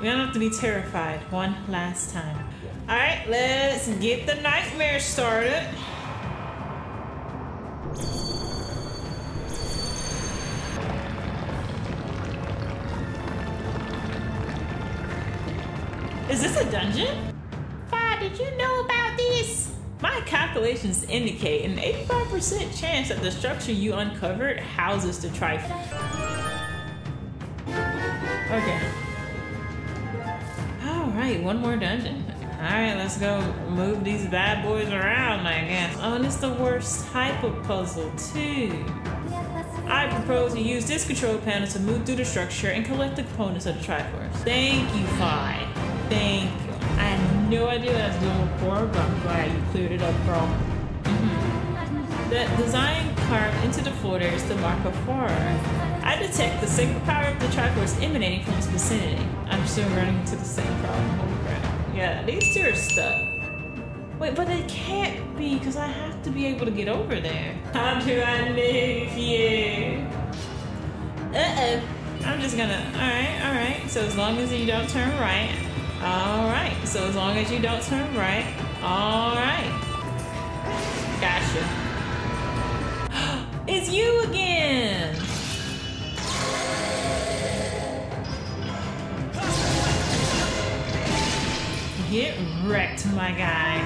We don't have to be terrified one last time. Alright, let's get the nightmare started. Is this a dungeon? Fi, did you know about this? My calculations indicate an 85% chance that the structure you uncovered houses the Triforce. Okay. Alright, one more dungeon. Alright, let's go move these bad boys around, I guess. Oh, and it's the worst type of puzzle, too. I propose you use this control panel to move through the structure and collect the components of the Triforce. Thank you, Fi. Thank you. I had no idea what I was doing before, but I'm glad you cleared it up, bro. The design carved into the floor there is the mark of horror. I detect the sacred power of the Triforce emanating from its vicinity. I'm still running into the same problem. Holy crap. Yeah, these two are stuck. Wait, but they can't be, because I have to be able to get over there. How do I move you? Uh-oh. I'm just gonna, alright. So as long as you don't turn right. Alright, so as long as you don't turn right. Alright. Gotcha. It's you again! Get wrecked, my guy.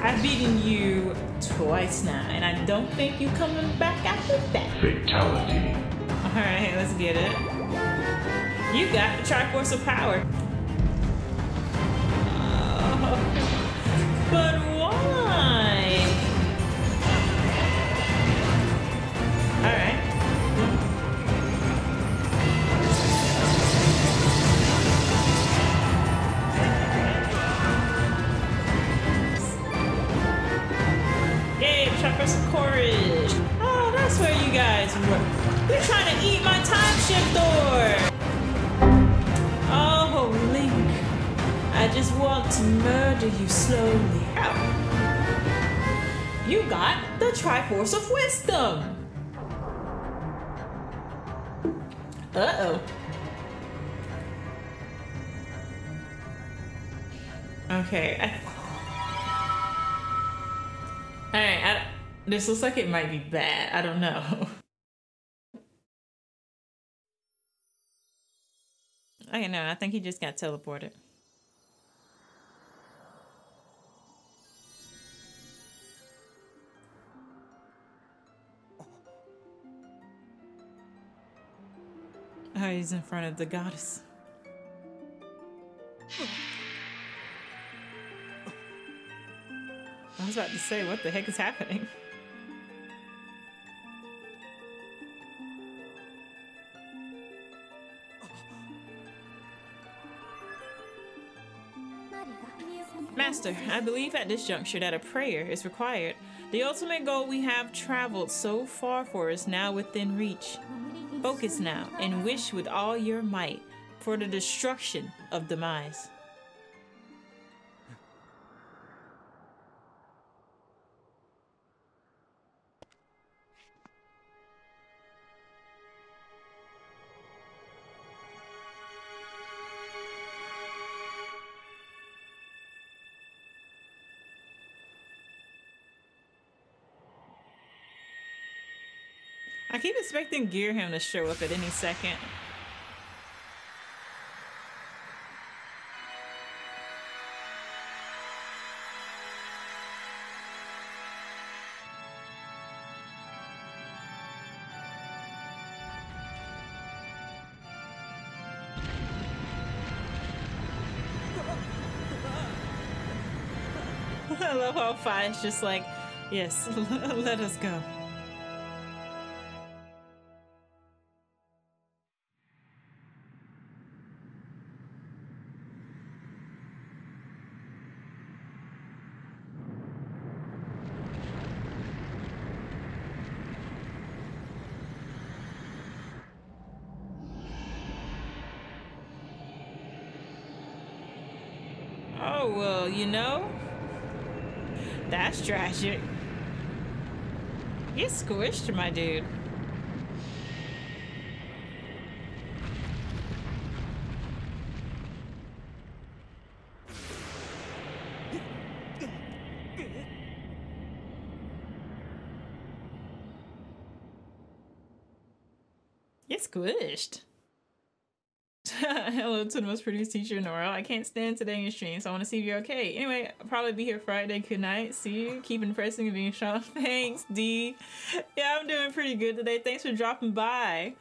I've beaten you twice now, and I don't think you're coming back after that. Fatality. Alright, let's get it. You got the Triforce of Power. But why? Alright. Yay, Triforce of Courage. Oh, that's where you guys were. You're trying to eat my time shifter. Oh, Link. I just want to murder you slowly. Ow. You got the Triforce of Wisdom. Uh-oh. Okay. Alright, this looks like it might be bad. I don't know. Okay, no, I think he just got teleported. Oh, he's in front of the goddess. I was about to say, what the heck is happening? Master, I believe at this juncture that a prayer is required. The ultimate goal we have traveled so far for is now within reach. Focus now and wish with all your might for the destruction of demise. I keep expecting Gearham to show up at any second. I love how Fi is just like, yes, let us go. Oh, well, you know, that's tragic. Get squished, my dude. Get squished. Hello to the most produced teacher in the world. I can't stand today in your stream, so I want to see if you're okay. Anyway, I'll probably be here Friday. Good night. See you. Keep impressing and being strong. Thanks, D. Yeah, I'm doing pretty good today. Thanks for dropping by.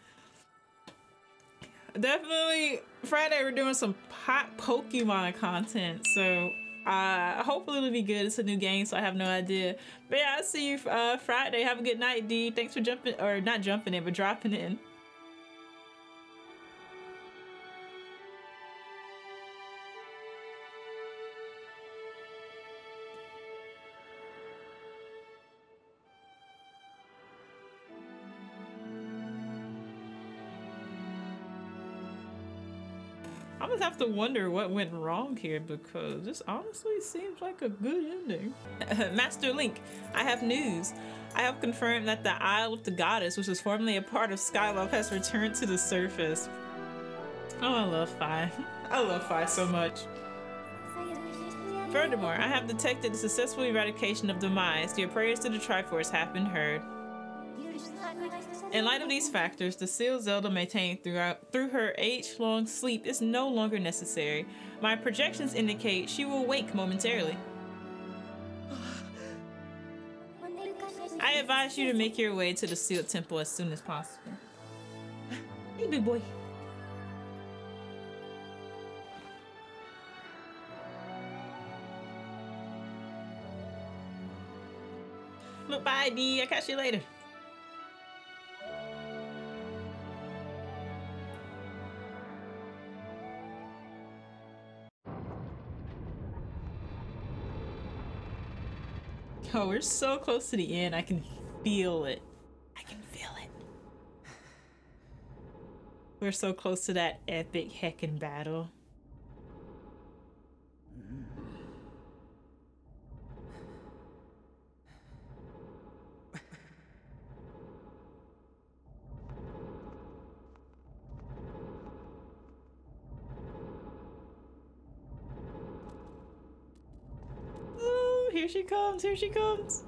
Definitely Friday we're doing some hot Pokemon content, so hopefully it'll be good. It's a new game, so I have no idea. But yeah, I'll see you Friday. Have a good night, D. Thanks for jumping, or not jumping in, but dropping in. I almost have to wonder what went wrong here, because this honestly seems like a good ending. Master Link, I have news. I have confirmed that the Isle of the Goddess, which was formerly a part of Skylove, has returned to the surface. Oh, I love Fi. I love Fi so much. Furthermore, I have detected the successful eradication of Demise. Your prayers to the Triforce have been heard. In light of these factors, the seal Zelda maintained through her age-long sleep is no longer necessary. My projections indicate she will wake momentarily. I advise you to make your way to the sealed temple as soon as possible. Hey, big boy. Look, bye, D. I'll catch you later. Oh, we're so close to the end. I can feel it. I can feel it. We're so close to that epic heckin' battle. Here she comes, here she comes.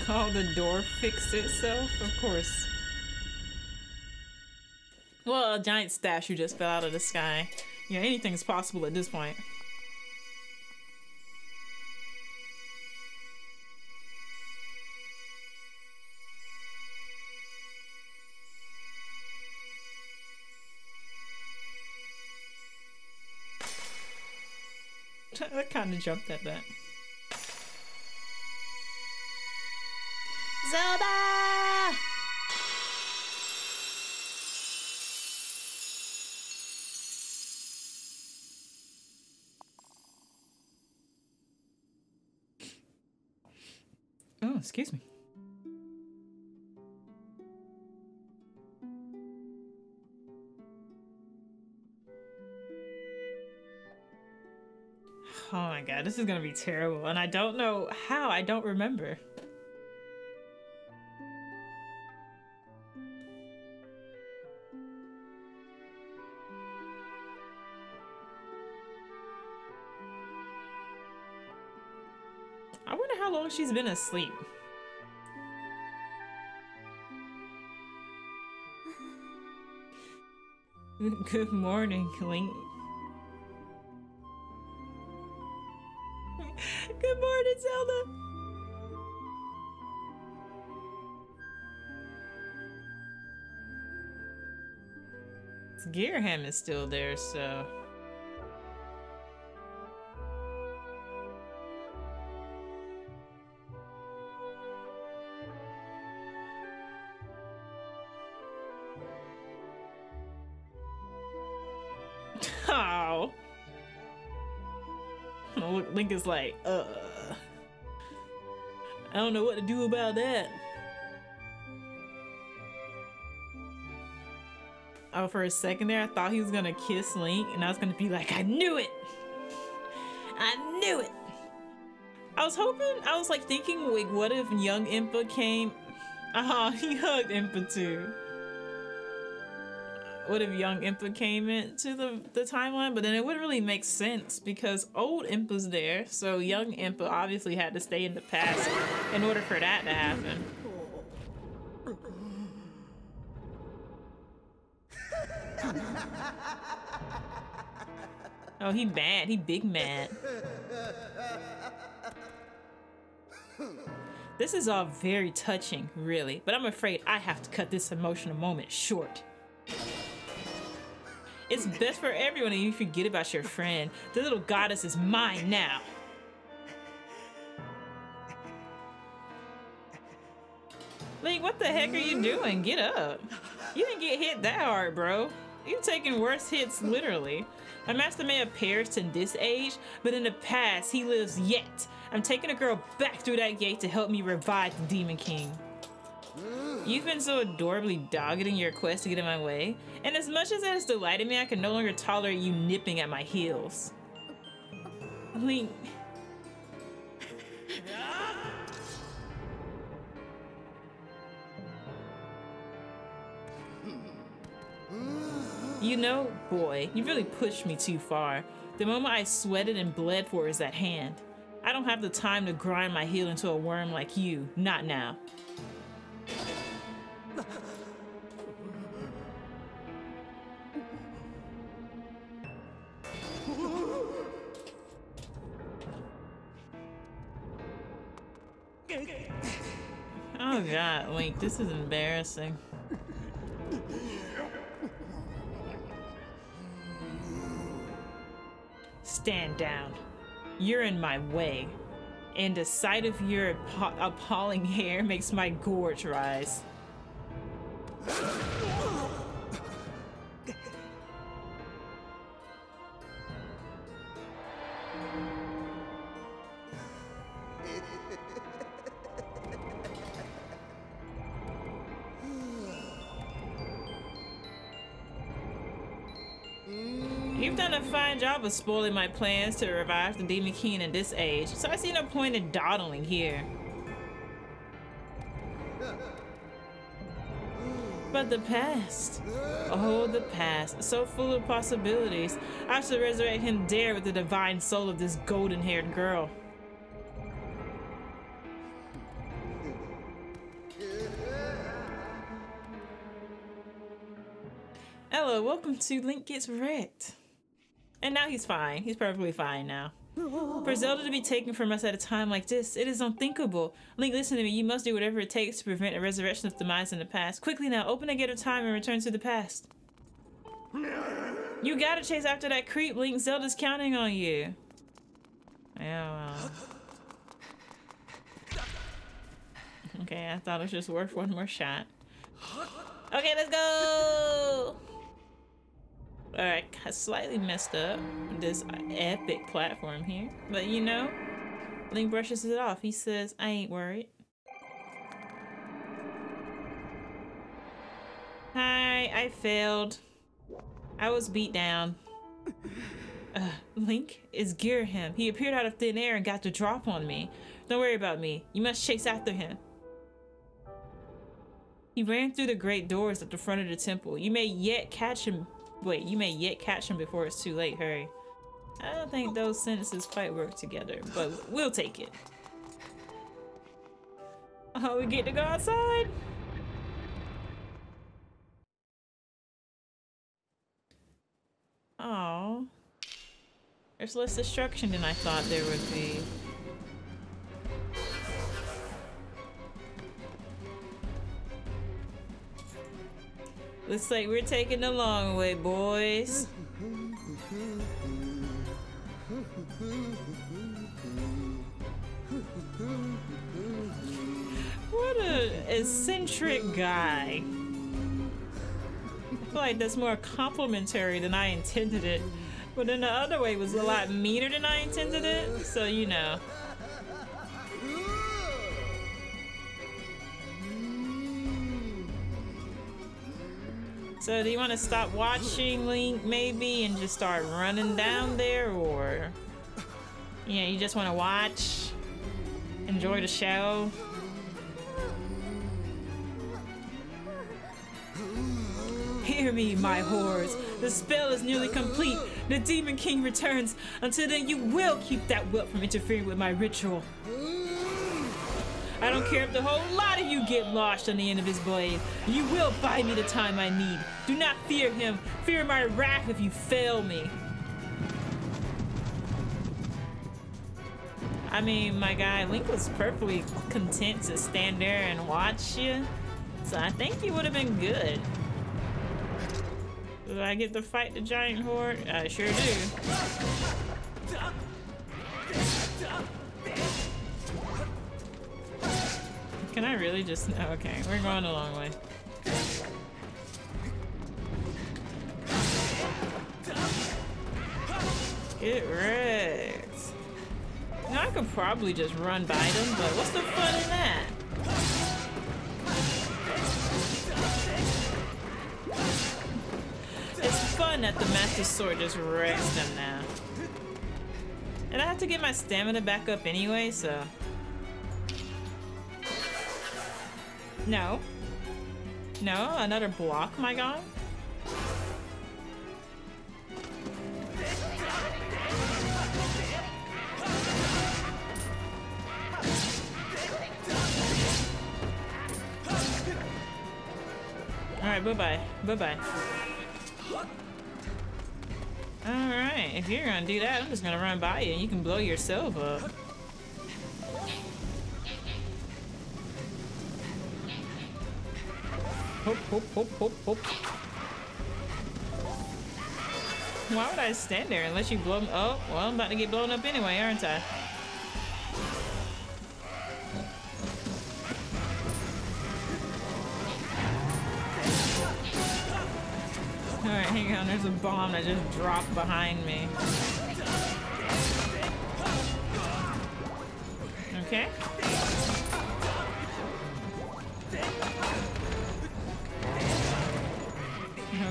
Oh, the door fixed itself? Of course. Well, a giant statue just fell out of the sky. Yeah, anything's possible at this point. I kind of jumped at that. Zelda! Oh, excuse me. Oh my god, this is gonna be terrible, and I don't know how. I don't remember. I wonder how long she's been asleep. Good morning, Link. Good morning, Zelda. Gearham is still there, so. Oh. Link is like, I don't know what to do about that. Oh, for a second there, I thought he was gonna kiss Link, and I was gonna be like, I knew it! I knew it! I was like thinking, like, what if young Impa came? He hugged Impa too. what if young Impa came into the timeline, but then it wouldn't really make sense because old Impa's there, so young Impa obviously had to stay in the past in order for that to happen. Oh, he mad. He big mad. This is all very touching, really, but I'm afraid I have to cut this emotional moment short. It's best for everyone if you forget about your friend. The little goddess is mine now. Link, what the heck are you doing? Get up. You didn't get hit that hard, bro. You've taken worse hits, literally. My master may have perished in this age, but in the past, he lives yet. I'm taking a girl back through that gate to help me revive the Demon King. You've been so adorably dogged in your quest to get in my way, and as much as that has delighted me, I can no longer tolerate you nipping at my heels. Link. You know, boy, you really pushed me too far. The moment I sweated and bled for is at hand. I don't have the time to grind my heel into a worm like you. Not now. Oh god, Link, this is embarrassing. Stand down. You're in my way, and the sight of your appalling hair makes my gorge rise. You've done a fine job of spoiling my plans to revive the Demon King in this age, so I see no point in dawdling here. But the past. Oh, the past. So full of possibilities. I should resurrect him there with the divine soul of this golden-haired girl. Hello, welcome to Link Gets Wrecked. And now he's fine. He's perfectly fine now. For Zelda to be taken from us at a time like this, it is unthinkable. Link, listen to me. You must do whatever it takes to prevent a resurrection of demise in the past. Quickly now, open the gate of time and return to the past. You gotta chase after that creep, Link. Zelda's counting on you. Yeah, well. Okay, I thought it was just worth one more shot. Okay, let's go! Alright, I slightly messed up this epic platform here. But you know, Link brushes it off. He says, I ain't worried. Hi, I failed. I was beat down. Link is Girahim. He appeared out of thin air and got the drop on me. Don't worry about me. You must chase after him. He ran through the great doors at the front of the temple. You may yet catch him. Wait, you may yet catch him before it's too late. Hurry. I don't think those sentences quite work together, but we'll take it. Oh, we get to go outside? Oh. There's less destruction than I thought there would be. Looks like we're taking the long way, boys. What an eccentric guy. I feel like that's more complimentary than I intended it. But then the other way was a lot meaner than I intended it, so you know. So do you want to stop watching, Link, maybe, and just start running down there, or yeah, you just want to watch, enjoy the show? Hear me, my horrors. The spell is nearly complete. The Demon King returns. Until then, you will keep that whelp from interfering with my ritual. I don't care if the whole lot of you get lost on the end of his blade. You will buy me the time I need. Do not fear him. Fear my wrath if you fail me. I mean, my guy, Link was perfectly content to stand there and watch you. So I think he would have been good. Do I get to fight the giant horde? I sure do. Can I really just... Okay, we're going the long way. Get wrecked. Now I could probably just run by them, but what's the fun in that? It's fun that the Master Sword just wrecks them now. And I have to get my stamina back up anyway, so... No. No, another block, my god. Alright, bye-bye. Bye-bye. Alright, if you're gonna do that, I'm just gonna run by you and you can blow yourself up. Hop, hop, hop, hop, hop. Why would I stand there unless you blow me? Oh, well, I'm about to get blown up anyway, aren't I? Alright, hang on, there's a bomb that just dropped behind me. Okay.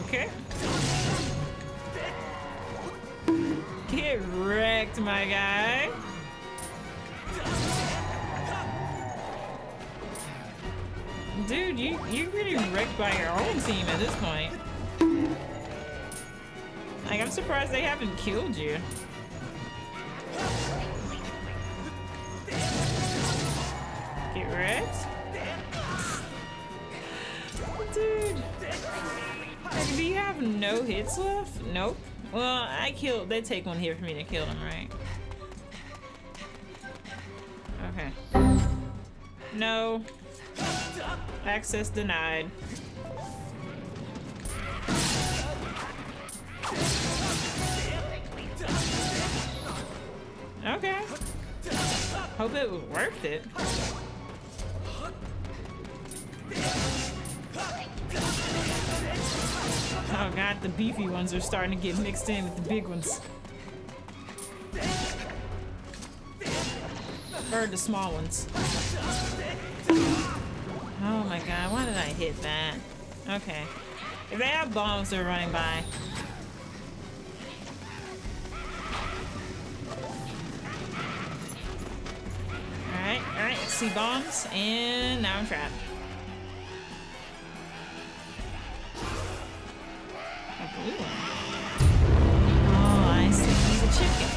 Okay. Get wrecked, my guy. Dude, you're getting wrecked by your own team at this point. Like, I'm surprised they haven't killed you. Get wrecked? Dude. Like, do you have no hits left? Nope. Well, they take one hit for me to kill them, right? Okay. No. Access denied. Okay. Hope it was worth it. Oh god, the beefy ones are starting to get mixed in with the big ones. Or the small ones. Oh my god, why did I hit that? Okay. If they have bombs, they're running by. Alright, see bombs, and now I'm trapped. A blue one. Oh, I see. He's a chicken.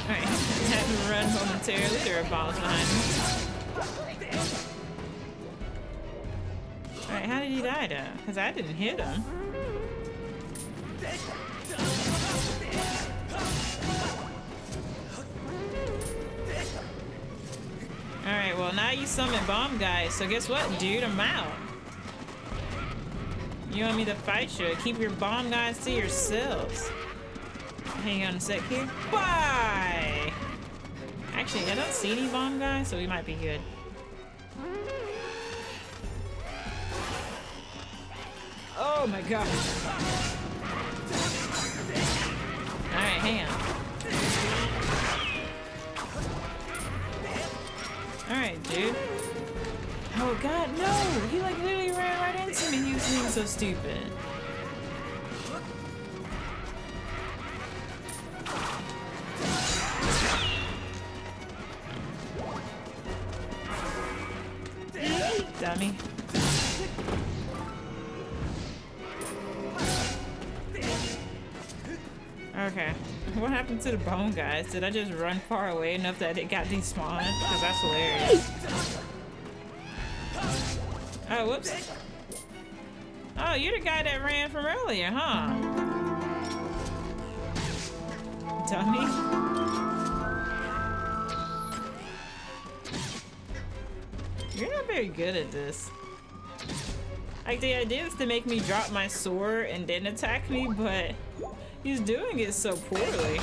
Alright, had to run momentarily. There are bombs behind me. Alright, how did he die though? Because I didn't hit him. Alright, well now you summon bomb guys, so guess what, dude? I'm out. You want me to fight you? Keep your bomb guys to yourselves. Hang on a sec here. Bye! Actually, I don't see any bomb guys, so we might be good. Oh my god. Alright, hang on. Alright, dude. Oh god, no! He like literally ran right into me. He was being so stupid. Dummy. Okay. What happened to the bone guys? Did I just run far away enough that it got despawned? Because that's hilarious. Oh, whoops. Oh, you're the guy that ran from earlier, huh? Dummy. You're not very good at this. Like, the idea is to make me drop my sword and then attack me, but he's doing it so poorly.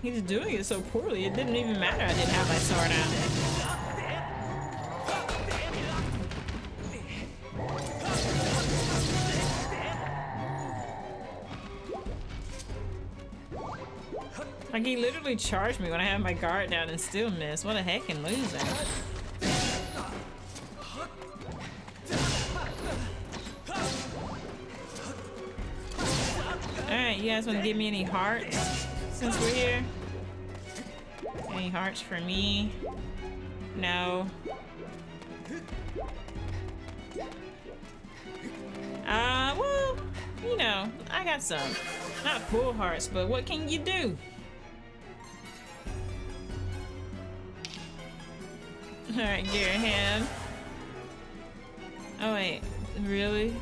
He's doing it so poorly, it didn't even matter I didn't have my sword out. Like, he literally charged me when I had my guard down and still missed. What a heckin' loser. Alright, you guys want to give me any hearts since we're here? Any hearts for me? No. Well, you know, I got some. Not full hearts, but what can you do? Alright, get your hand. Oh wait, really?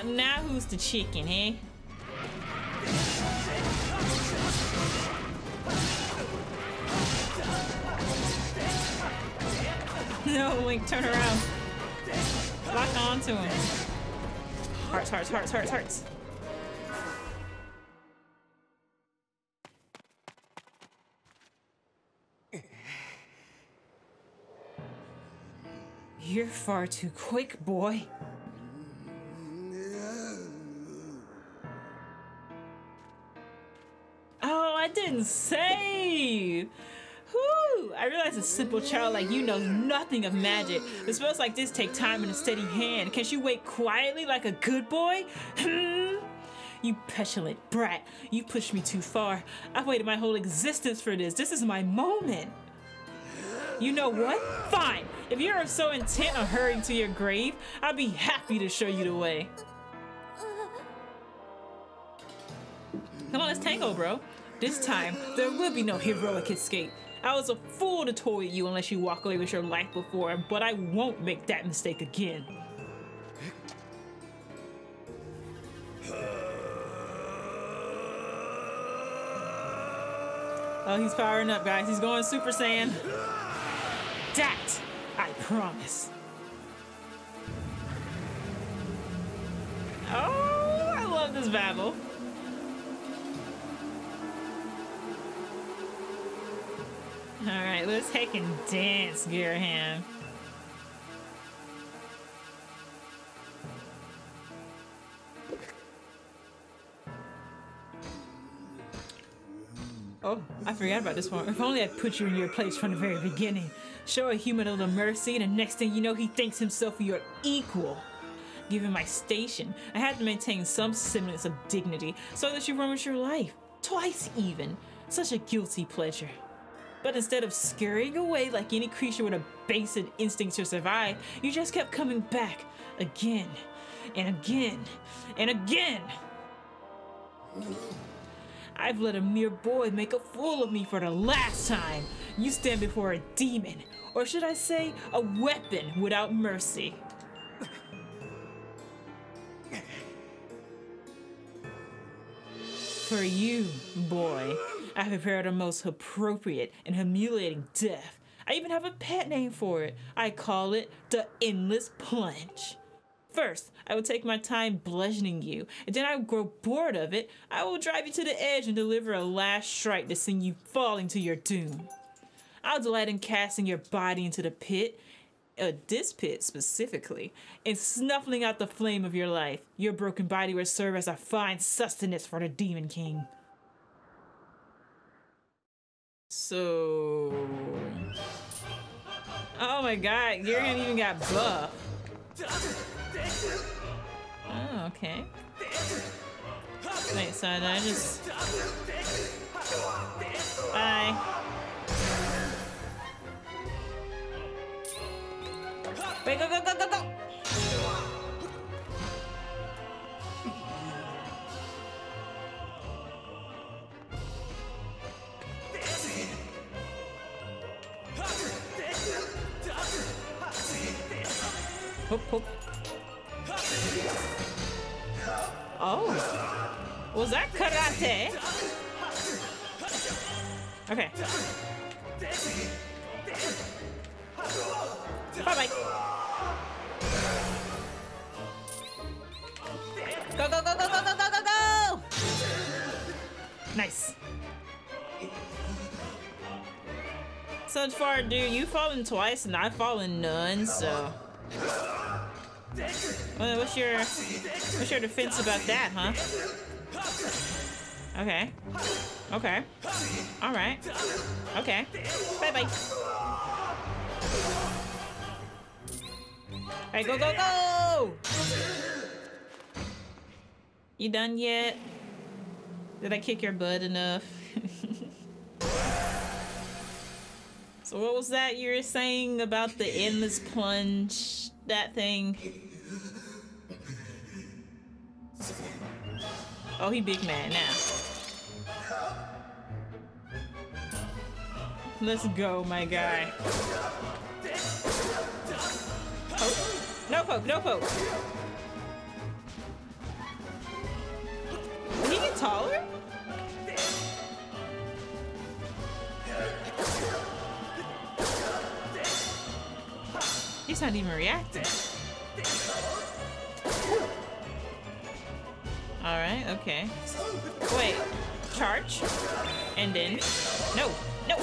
Now who's the chicken, eh? No, Link, turn around. Lock onto him. Hearts, hearts, hearts, hearts, hearts. You're far too quick, boy. Oh, I didn't save! Whew! I realize a simple child like you knows nothing of magic. The spells like this take time and a steady hand. Can't you wait quietly like a good boy? You petulant brat. You pushed me too far. I've waited my whole existence for this. This is my moment. You know what? Fine. If you're so intent on hurrying to your grave, I'll be happy to show you the way. Come on, let's tango, bro. This time, there will be no heroic escape. I was a fool to toy with you unless you walk away with your life before, but I won't make that mistake again. Oh, he's powering up, guys. He's going Super Saiyan. That, I promise. Oh, I love this battle. All right, let's heckin' dance, Gearham. Oh, I forgot about this one. If only I'd put you in your place from the very beginning. Show a human a little mercy, and the next thing you know, he thinks himself your equal. Given my station, I had to maintain some semblance of dignity so that you run with your life. Twice even. Such a guilty pleasure. But instead of scurrying away like any creature with a basic instinct to survive, you just kept coming back again and again and again. I've let a mere boy make a fool of me for the last time. You stand before a demon, or should I say, a weapon without mercy. For you, boy, I prepared a most appropriate and humiliating death. I even have a pet name for it. I call it the Endless Plunge. First, I will take my time bludgeoning you, and then I will grow bored of it. I will drive you to the edge and deliver a last strike to send you falling to your doom. I'll delight in casting your body into the pit, this pit specifically, and snuffling out the flame of your life. Your broken body will serve as a fine sustenance for the Demon King. So... Oh my god, Garen even got buff. Oh, okay. Wait, so I just... Bye. Wait, go, go, go, go, go! Hoop, hoop. Oh. Was that karate? Okay. Bye-bye. Go, go, go, go, go, go, go, go, go! Nice. So far, dude, you've fallen twice and I've fallen none, so... Well, what's your defense about that, huh? Okay. Okay. Alright. Okay. Bye-bye. Alright, go, go, go! You done yet? Did I kick your butt enough? So what was that you were saying about the endless plunge? That thing? Oh, he big mad now. Let's go, my guy. Poke? No poke, no poke. Did he get taller? He's not even reacting. Alright, okay. Wait. Charge. And then... No! No!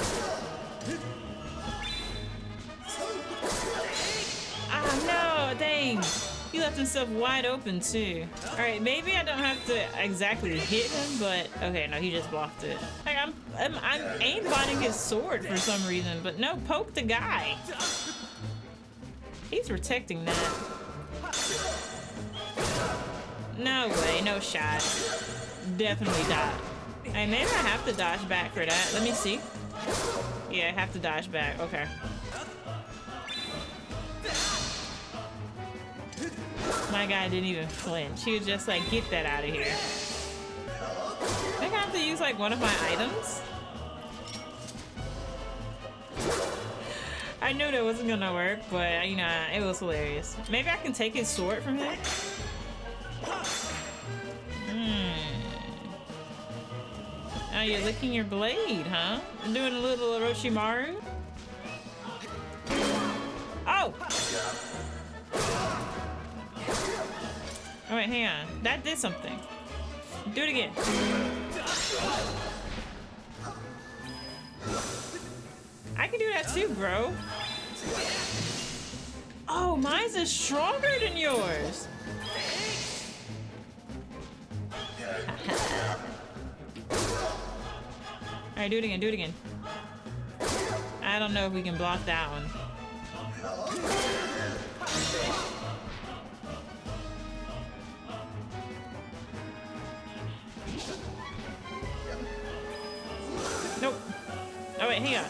Ah, no! Dang! He left himself wide open, too. Alright, maybe I don't have to exactly hit him, but... Okay, no, he just blocked it. Like, I'm aimbotting his sword for some reason, but no, poke the guy. He's protecting that. No way, no shot. Definitely dodge. Hey, maybe I have to dodge back for that. Let me see. Yeah, I have to dodge back. Okay. My guy didn't even flinch. He was just like, get that out of here. I think I have to use like one of my items. I knew that wasn't gonna work, but you know, it was hilarious. Maybe I can take his sword from him? Oh, you're licking your blade, huh? I'm doing a little Orochimaru? Oh! Oh wait, hang on. That did something. Do it again. I can do that too, bro. Oh, mine's is stronger than yours. Alright, do it again, do it again. I don't know if we can block that one. Nope. Oh wait, hang on.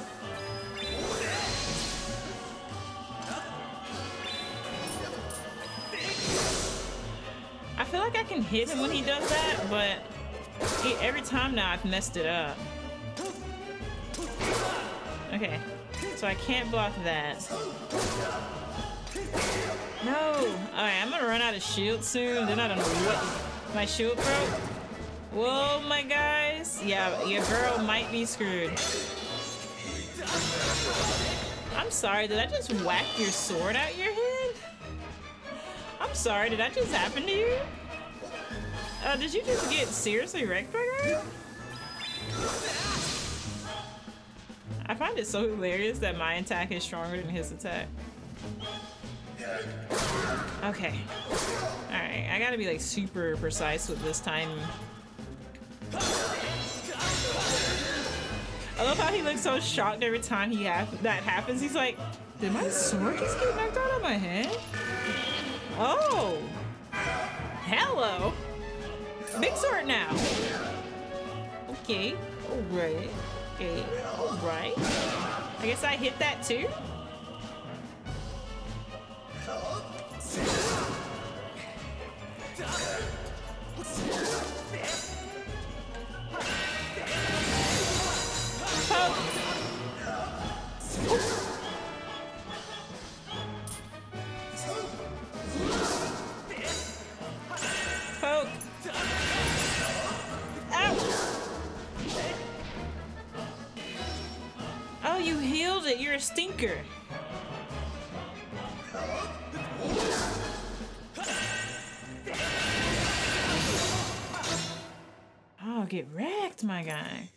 I feel like I can hit him when he does that, but every time now I've messed it up. Okay, so I can't block that. No! Alright, I'm gonna run out of shield soon, then I don't know what my shield broke. Whoa, my guys. Yeah, your girl might be screwed. I'm sorry, did I just whack your sword out your head? I'm sorry, did that just happen to you? Did you just get seriously wrecked by that? I find it so hilarious that my attack is stronger than his attack. Okay. Alright, I gotta be like super precise with this time. I love how he looks so shocked every time that happens. He's like, did my sword just get knocked out of my head? Oh! Hello! Big sword now! Okay, alright. Okay, alright. I guess I hit that too? you healed it. You're a stinker. Oh, get wrecked, my guy.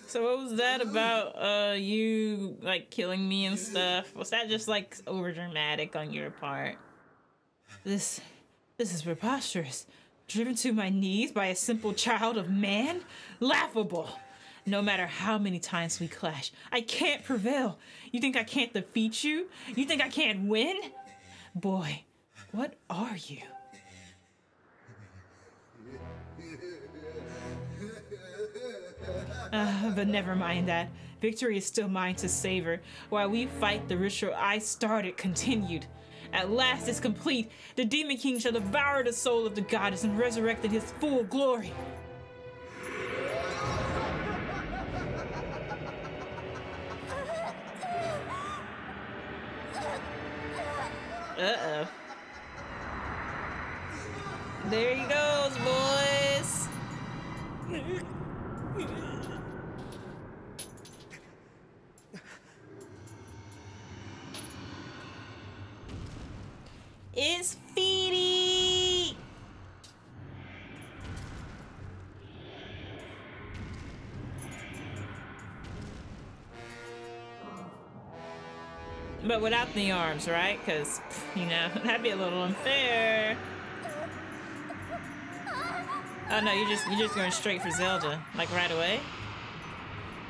So what was that about, you, like, killing me and stuff? Was that just, like, over-dramatic on your part? This is preposterous. Driven to my knees by a simple child of man? Laughable. No matter how many times we clash, I can't prevail. You think I can't defeat you? You think I can't win? Boy, what are you? But never mind that. Victory is still mine to savor. While we fight, the ritual I started continued. At last it's complete. The Demon King shall devour the soul of the goddess and resurrect in his full glory. Uh-oh. There he goes, boys. It's Feety! But without the arms, right? Because, you know, that'd be a little unfair. Oh no, you're just going straight for Zelda, like right away.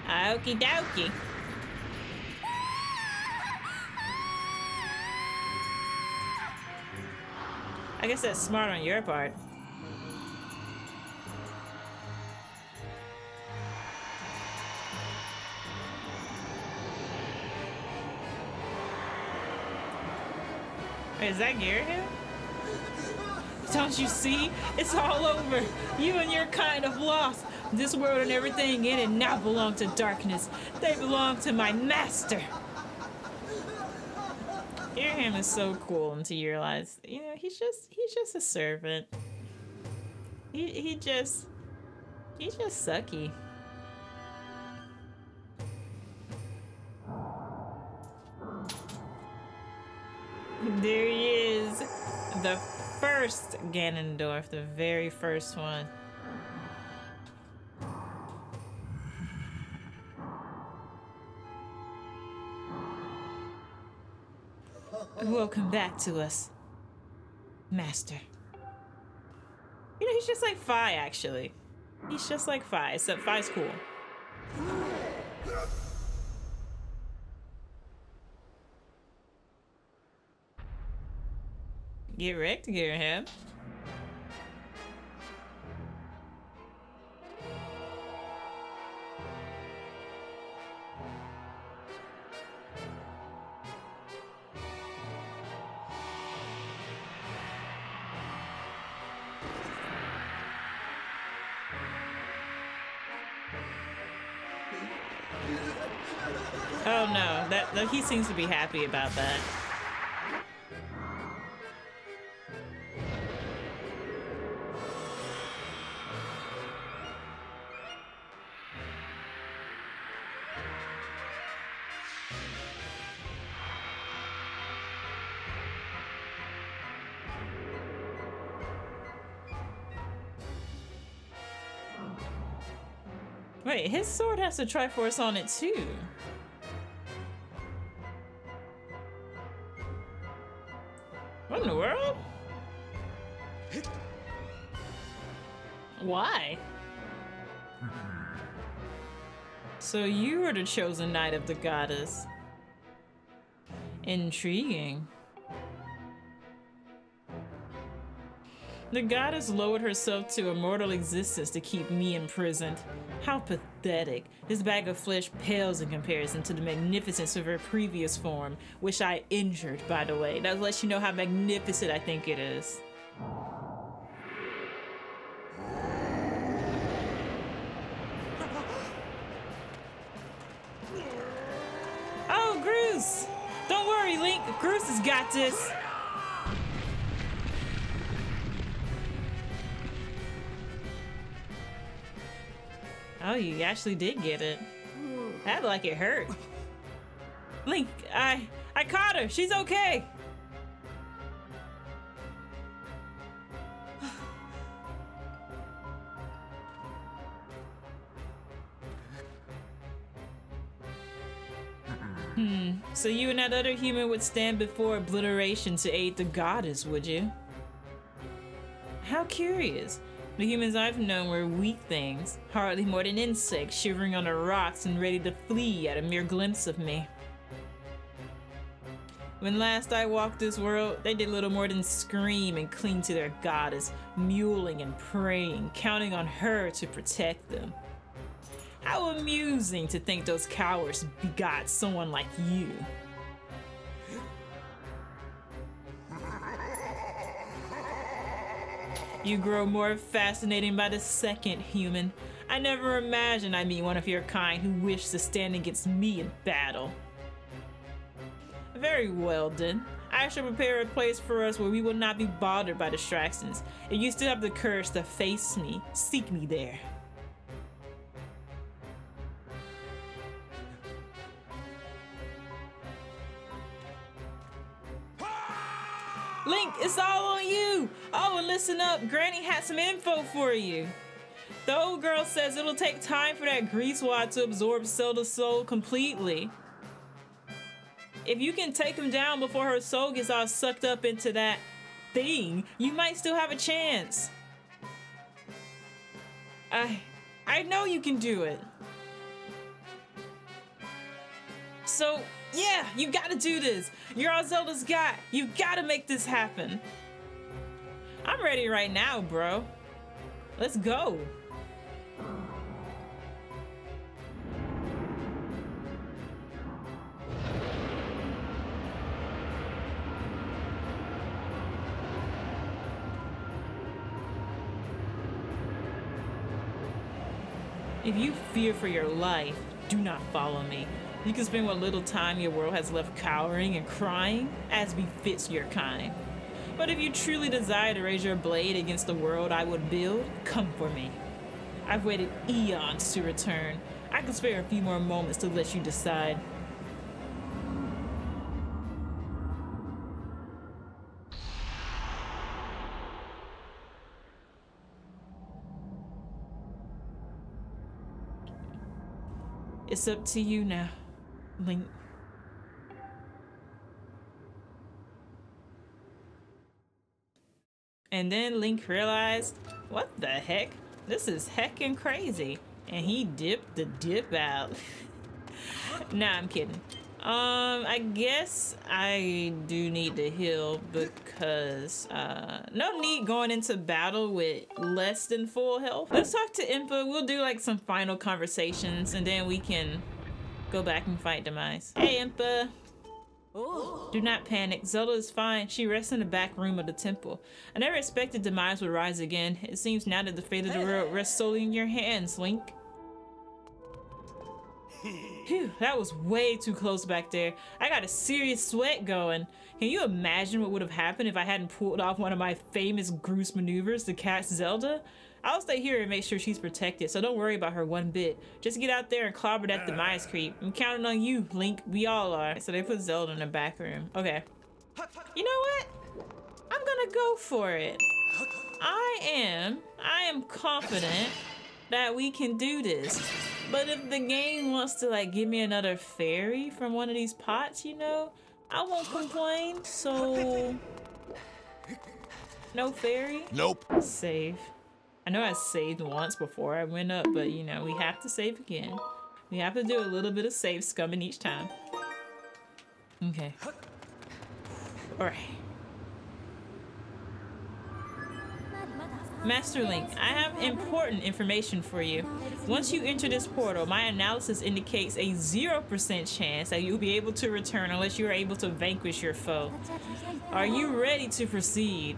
Okie dokie. I guess that's smart on your part. Wait, is that Gyarados? Don't you see? It's all over. You and your kind have lost. This world and everything in it now belong to darkness. They belong to my master. Gyarados is so cool until you realize, you know, he's just a servant. He's just sucky. There he is, the first Ganondorf, the very first one. Welcome back to us, Master. You know, he's just like Fi, actually. He's just like Fi, except Fi's cool. Get wrecked, Garaham. Oh no, that he seems to be happy about that. Wait, his sword has the Triforce on it too. What in the world? Why? So you were the chosen knight of the goddess. Intriguing. The goddess lowered herself to a mortal existence to keep me imprisoned. How pathetic. This bag of flesh pales in comparison to the magnificence of her previous form, which I injured, by the way. That lets you know how magnificent I think it is. Oh, Groose! Don't worry, Link. Groose has got this. Oh, you actually did get it. That like it hurt. Link, I caught her. She's okay. So you and that other human would stand before obliteration to aid the goddess, would you? How curious. The humans I've known were weak things, hardly more than insects shivering on the rocks and ready to flee at a mere glimpse of me. When last I walked this world, they did little more than scream and cling to their goddess, mewling and praying, counting on her to protect them. How amusing to think those cowards begot someone like you. You grow more fascinating by the second, human. I never imagined I'd meet one of your kind who wished to stand against me in battle. Very well then. I shall prepare a place for us where we will not be bothered by distractions. If you still have the courage to face me, seek me there. Link, it's all on you! Oh, and listen up, Granny had some info for you. The old girl says it'll take time for that grease wad to absorb Zelda's soul completely. If you can take him down before her soul gets all sucked up into that thing, you might still have a chance. I know you can do it. So, yeah, you gotta do this. You're all Zelda's guy. You gotta make this happen. I'm ready right now, bro. Let's go. If you fear for your life, do not follow me. You can spend what little time your world has left cowering and crying, as befits your kind. But if you truly desire to raise your blade against the world I would build, come for me. I've waited eons to return. I can spare a few more moments to let you decide. It's up to you now, Link. And then Link realized, what the heck? This is heckin' crazy. And he dipped the dip out. Nah, I'm kidding. I guess I do need to heal because, no need going into battle with less than full health. Let's talk to Impa. We'll do like some final conversations and then we can go back and fight Demise. Hey, Impa. Oh. Do not panic. Zelda is fine. She rests in the back room of the temple. I never expected Demise would rise again. It seems now that the fate of the world rests solely in your hands, Link. Phew, that was way too close back there. I got a serious sweat going. Can you imagine what would have happened if I hadn't pulled off one of my famous Groose maneuvers to catch Zelda? I'll stay here and make sure she's protected, so don't worry about her one bit. Just get out there and clobber that Demise creep. I'm counting on you, Link. We all are. So they put Zelda in the back room. Okay. You know what? I'm gonna go for it. I am confident that we can do this. But if the game wants to like give me another fairy from one of these pots, you know, I won't complain. So no fairy? Nope. Save. I know I saved once before I went up, but you know, we have to save again. We have to do a little bit of save scumming each time. Okay. Alright. Master Link, I have important information for you. Once you enter this portal, my analysis indicates a 0% chance that you'll be able to return unless you are able to vanquish your foe. Are you ready to proceed?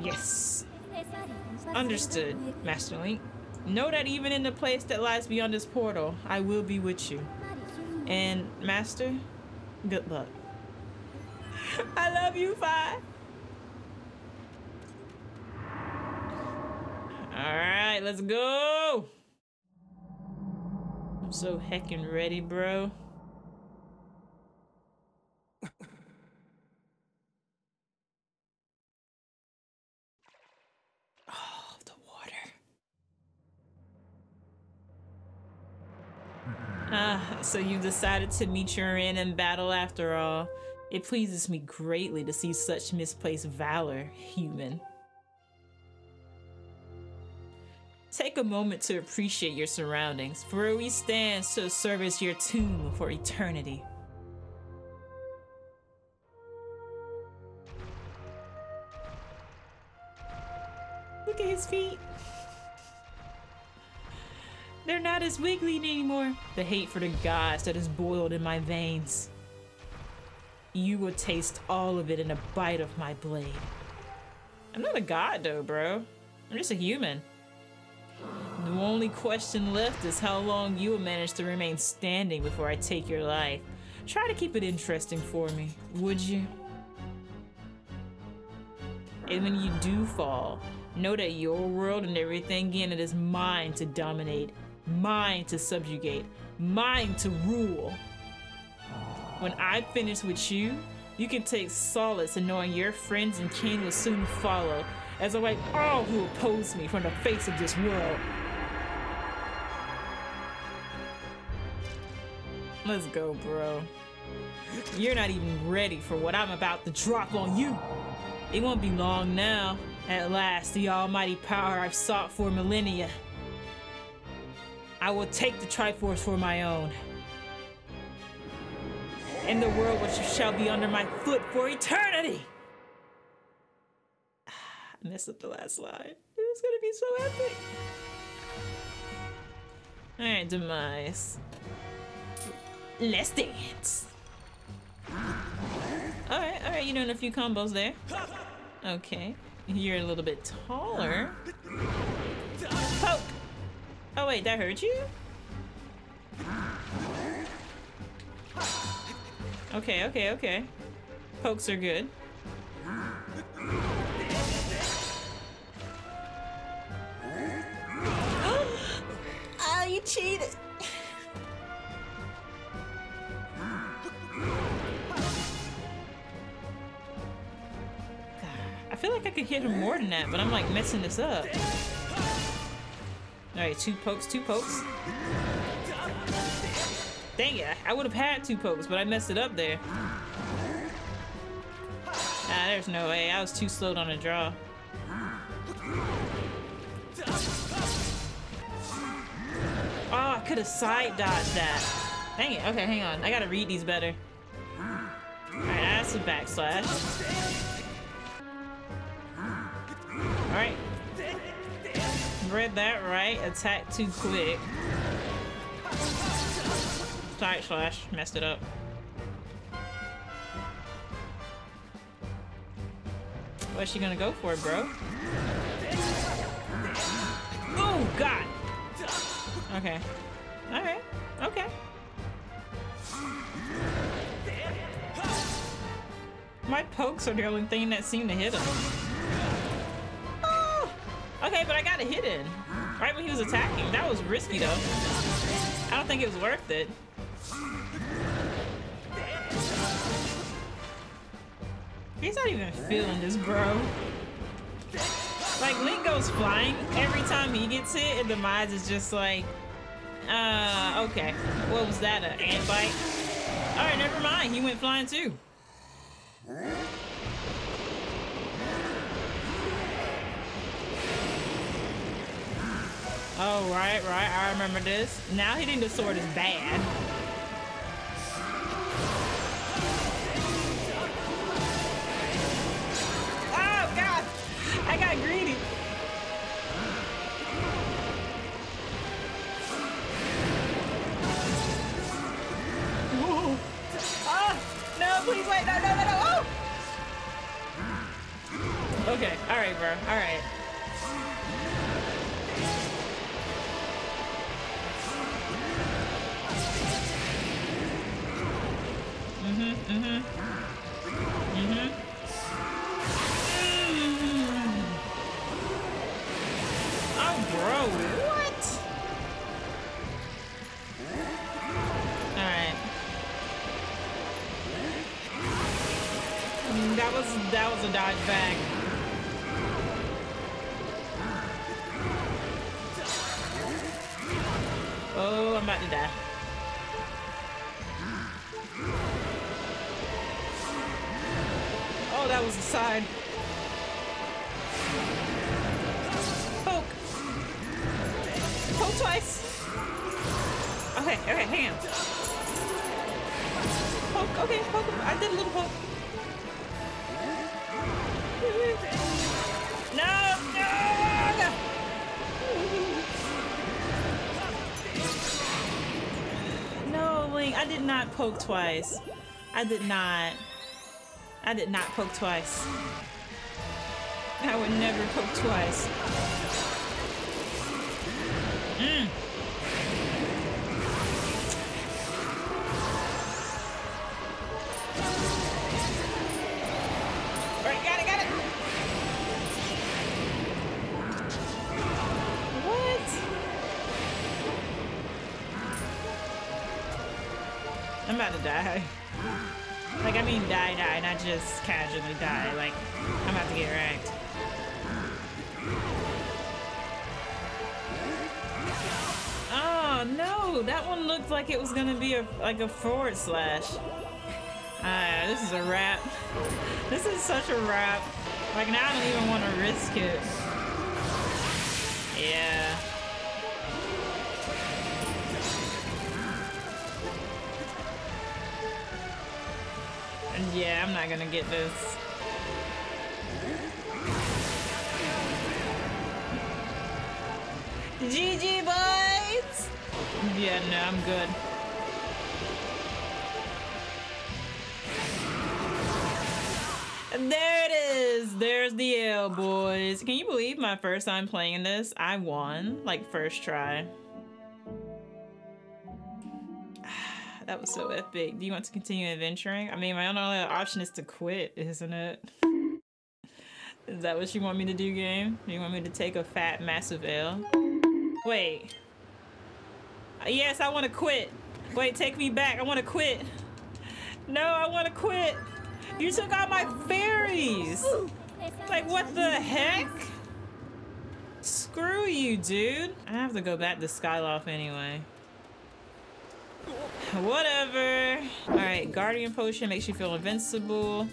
Yes. Understood, Master Link. Know that even in the place that lies beyond this portal, I will be with you. And Master, good luck. I love you, Fi. Alright, let's go. I'm so heckin' ready, bro. Oh, the water. So you decided to meet your end in battle after all. It pleases me greatly to see such misplaced valor, human. Take a moment to appreciate your surroundings, for where we stand to serve as your tomb for eternity. Look at his feet. They're not as wiggly anymore. The hate for the gods that is boiled in my veins. You will taste all of it in a bite of my blade. I'm not a god though, bro. I'm just a human. The only question left is how long you will manage to remain standing before I take your life. Try to keep it interesting for me, would you? And when you do fall, know that your world and everything in it is mine to dominate, mine to subjugate, mine to rule. When I finish with you, you can take solace in knowing your friends and kin will soon follow, as I wipe all who oppose me from the face of this world. Let's go, bro. You're not even ready for what I'm about to drop on you. It won't be long now. At last, the almighty power I've sought for millennia. I will take the Triforce for my own. And the world which shall be under my foot for eternity. I messed up the last line. It was gonna be so epic. Alright, demise. Let's dance. Alright, you're doing a few combos there. Okay. You're a little bit taller. Poke! Oh wait, that hurt you? Okay. Pokes are good. Ah, you cheated! I feel like I could hit him more than that, but I'm like messing this up. Alright, two pokes. Dang it, I would have had 2 pokes, but I messed it up there. Ah, there's no way. I was too slow on the draw. Oh, I could have side dodged that. Dang it. Okay, hang on. I gotta read these better. Alright, that's a backslash. Alright. Read that right. Attack too quick. Side slash. Messed it up. What's she gonna go for, bro? Oh, God! Okay. Alright. Okay. My pokes are the only thing that seem to hit him. Oh! Okay, but I got a hit in. Right when he was attacking. That was risky, though. I don't think it was worth it. He's not even feeling this, bro. Like, Link goes flying every time he gets hit, and Demise is just like, okay. What was that, an ant bite? Alright, never mind. He went flying too. Oh, right. I remember this. Now hitting the sword is bad. Oh, God! I got greedy. Whoa. Oh, no, please wait. No. Oh! Okay, alright, bro. Alright. Oh bro, what? Alright. That was a dodge back. Oh, I'm about to die. Oh, that was the side. Poke. Poke twice. Okay, hang on. Poke, okay, poke. I did a little poke. No. No, Link, I did not poke twice. I did not poke twice. I would never poke twice. Right, got it. What? I'm about to die. Like, I mean die, not just casually die. Like, I'm about to get wrecked. Oh, no! That one looked like it was gonna be like a forward slash. This is a wrap. This is such a wrap. Like, now I don't even want to risk it. Yeah. Yeah, I'm not gonna get this. GG, boys! Yeah, no, I'm good. There it is! There's the L, boys. Can you believe my first time playing this? I won, like, first try. That was so epic. Do you want to continue adventuring? I mean, my only option is to quit, isn't it? Is that what you want me to do, game? Do you want me to take a fat, massive L? Wait. Yes, I want to quit. Wait, take me back. I want to quit. No, I want to quit. You took out my fairies. Like, what the heck? Screw you, dude. I have to go back to Skyloft anyway. Whatever. Alright, Guardian Potion makes you feel invincible.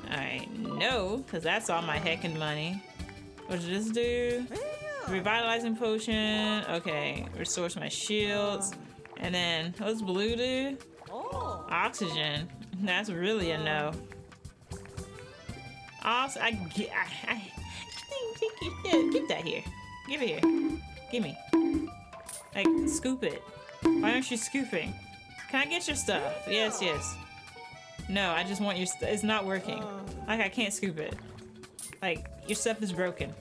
Alright, no, because that's all my heckin' money. What does this do? Revitalizing Potion. Okay, restores my shields. And then, what's blue do? Oxygen. That's really a no. Also, get that here. Give it here. Give me. Like, scoop it. Why aren't you scooping? Can I get your stuff? Yes, yes. No, I just want your stuff. It's not working. Like, I can't scoop it. Like, your stuff is broken.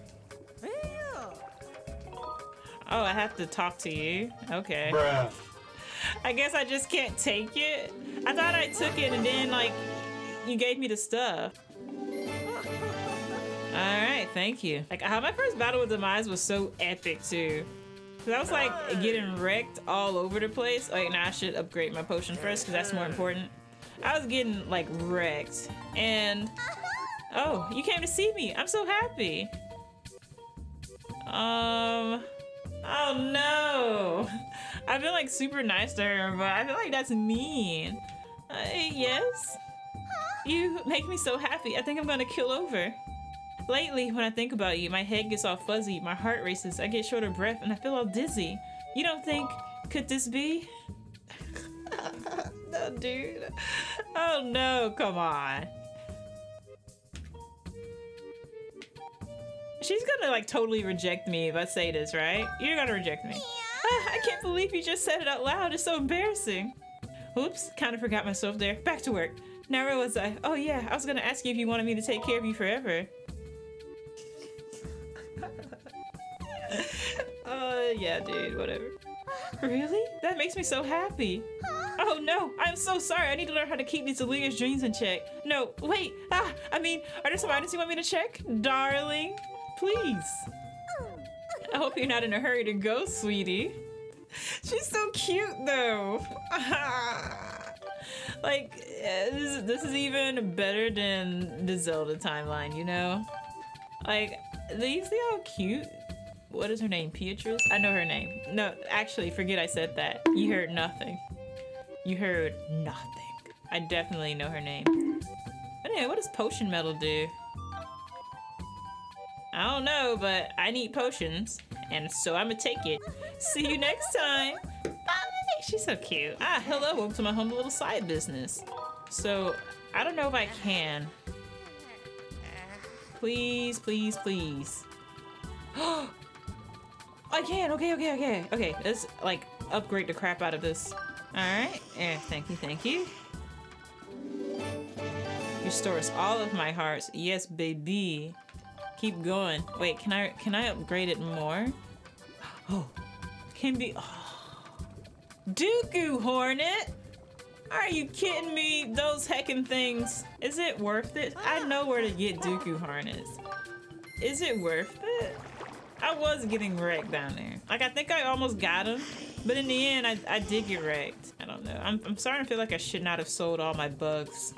Oh, I have to talk to you? Okay. Bruh. I guess I just can't take it. I thought I took it and then, like, you gave me the stuff. Alright, thank you. Like, how my first battle with Demise was so epic, too. Cause I was, like, getting wrecked all over the place. Like, now I should upgrade my potion first, because that's more important. I was getting, like, wrecked. And... oh, you came to see me. I'm so happy. Oh, no. I've been, like, super nice to her, but I feel like that's mean. Yes? You make me so happy. I think I'm gonna kill over. Lately, when I think about you, my head gets all fuzzy, my heart races, I get short of breath, and I feel all dizzy. You don't think, could this be? No, dude. Oh no, come on. She's gonna, like, totally reject me if I say this, right? You're gonna reject me. I can't believe you just said it out loud. It's so embarrassing. Oops, kind of forgot myself there. Back to work. Now where was I? Oh yeah, I was gonna ask you if you wanted me to take care of you forever. Yeah, dude, whatever. Really? That makes me so happy. Oh no, I'm so sorry. I need to learn how to keep these delirious dreams in check. No, wait. I mean, are there some items you want me to check? Darling, please. I hope you're not in a hurry to go, sweetie. She's so cute, though. Like, this is even better than the Zelda timeline, you know? Like, do you see how cute? What is her name? Beatrice? I know her name. No, actually, forget I said that. You heard nothing. You heard nothing. I definitely know her name. But anyway, what does potion metal do? I don't know, but I need potions, and so I'm gonna take it. See you next time. Bye. She's so cute. Ah, hello, welcome to my humble little side business. So, I don't know if I can. Please, please, please. I can, okay. Let's, like, upgrade the crap out of this. Alright, thank you, thank you. Restores all of my hearts. Yes, baby. Keep going. Wait, can I upgrade it more? Oh, can be. Oh. Dooku Hornet. Are you kidding me? Those heckin' things. Is it worth it? I know where to get Dooku Hornets. Is it worth it? I was getting wrecked down there. Like, I think I almost got him, but in the end, I did get wrecked. I don't know. I'm starting to feel like I should not have sold all my bugs.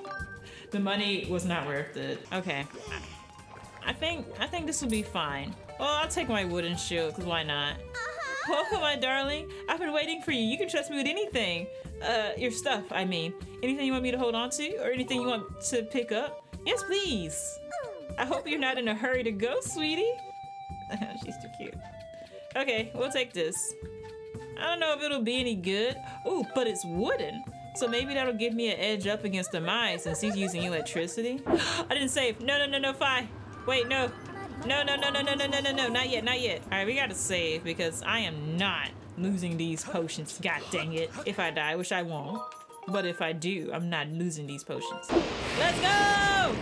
The money was not worth it. Okay. I think this will be fine. Well, I'll take my wooden shield, because why not? Welcome, my darling. I've been waiting for you. You can trust me with anything. Your stuff, I mean. Anything you want me to hold on to, or anything you want to pick up? Yes, please. I hope you're not in a hurry to go, sweetie. She's too cute. Okay, we'll take this. I don't know if it'll be any good. Ooh, but it's wooden. So maybe that'll give me an edge up against the mine since he's using electricity. I didn't save. No, Fi. Wait, no. No, not yet. All right, we gotta save because I am not losing these potions. God dang it. If I die, which I won't. But if I do, I'm not losing these potions. Let's go!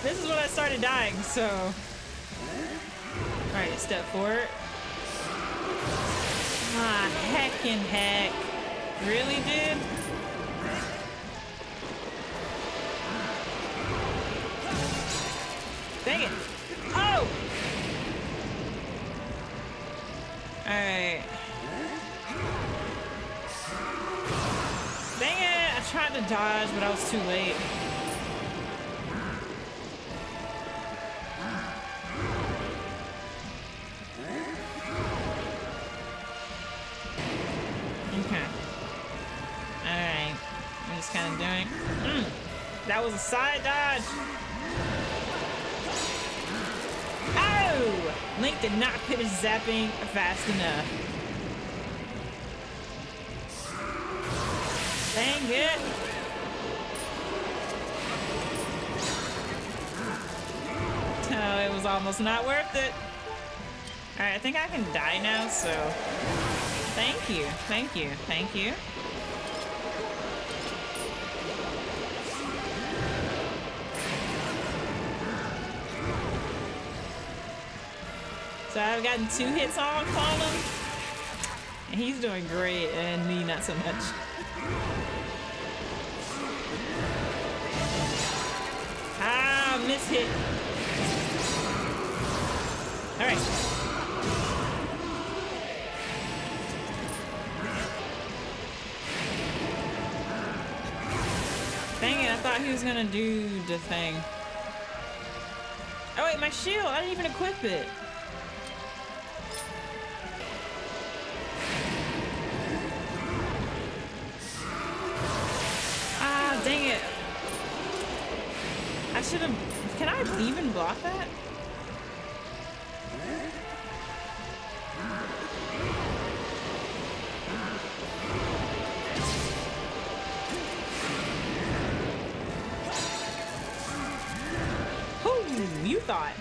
This is when I started dying, so. All right, step forward. Ah, heckin' heck. Really, dude? Dang it. Oh! Alright. Dang it! I tried to dodge, but I was too late. Okay. Alright. I'm just kind of doing... That was a side dodge! Oh! Link did not finish zapping fast enough. Dang it! Oh, it was almost not worth it. Alright, I think I can die now, so... Thank you. So I've gotten 2 hits on him, and he's doing great, and me not so much. Ah, miss hit. All right. Dang it, I thought he was gonna do the thing. Oh wait, my shield, I didn't even equip it. Dang it. I should have... Can I even block that? Who you thought?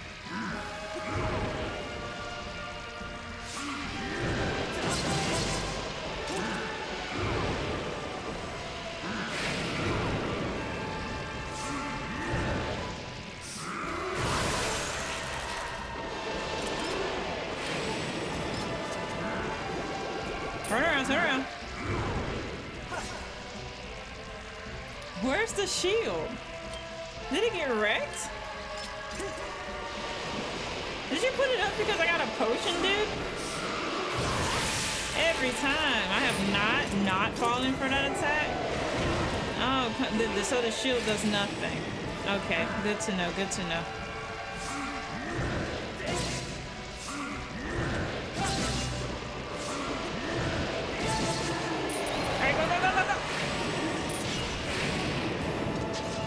Turn around. Where's the shield? Did it get wrecked? Did you put it up just because I got a potion, dude? Every time. I have not fallen for that attack. Oh, so the shield does nothing. Okay, good to know, good to know. Alright, go, go, go, go, go!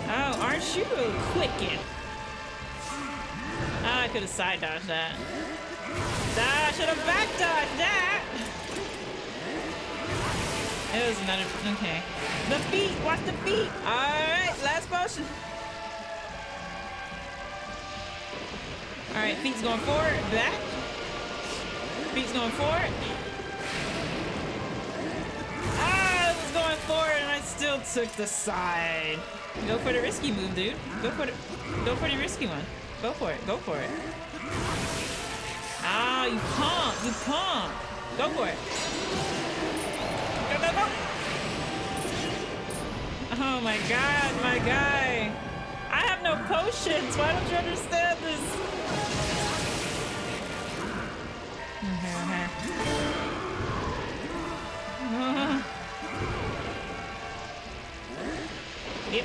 Oh, aren't you really quick? Oh, I could have side dodged that. I should have back dodged that! It was another, okay. The feet, watch the feet! Alright, last potion. Alright, feet's going forward, back. Feet's going forward. Ah, it was going forward and I still took the side. Go for the risky move, dude. Go for the risky one. Go for it, go for it. Ah, you pump, you pump. Go for it. Go, go, go. Oh my god, my guy. I have no potions. Why don't you understand this? Yep.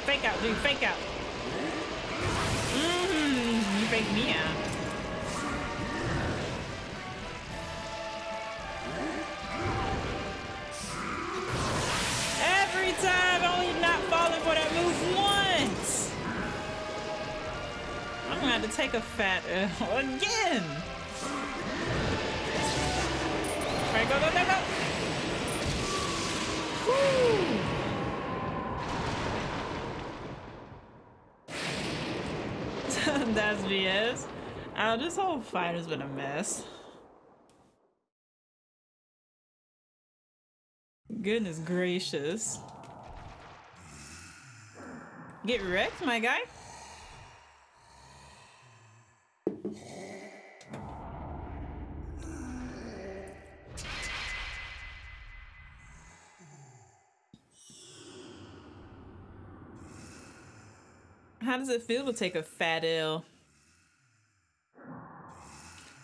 Fake out, dude. Fake out. You faked me out. Every time, only not falling for that move once. I'm gonna have to take a fat L again. All right, go, go, go, go. Woo. That's BS. Oh, this whole fight has been a mess. Goodness gracious. Get wrecked, my guy. How does it feel to take a fat L?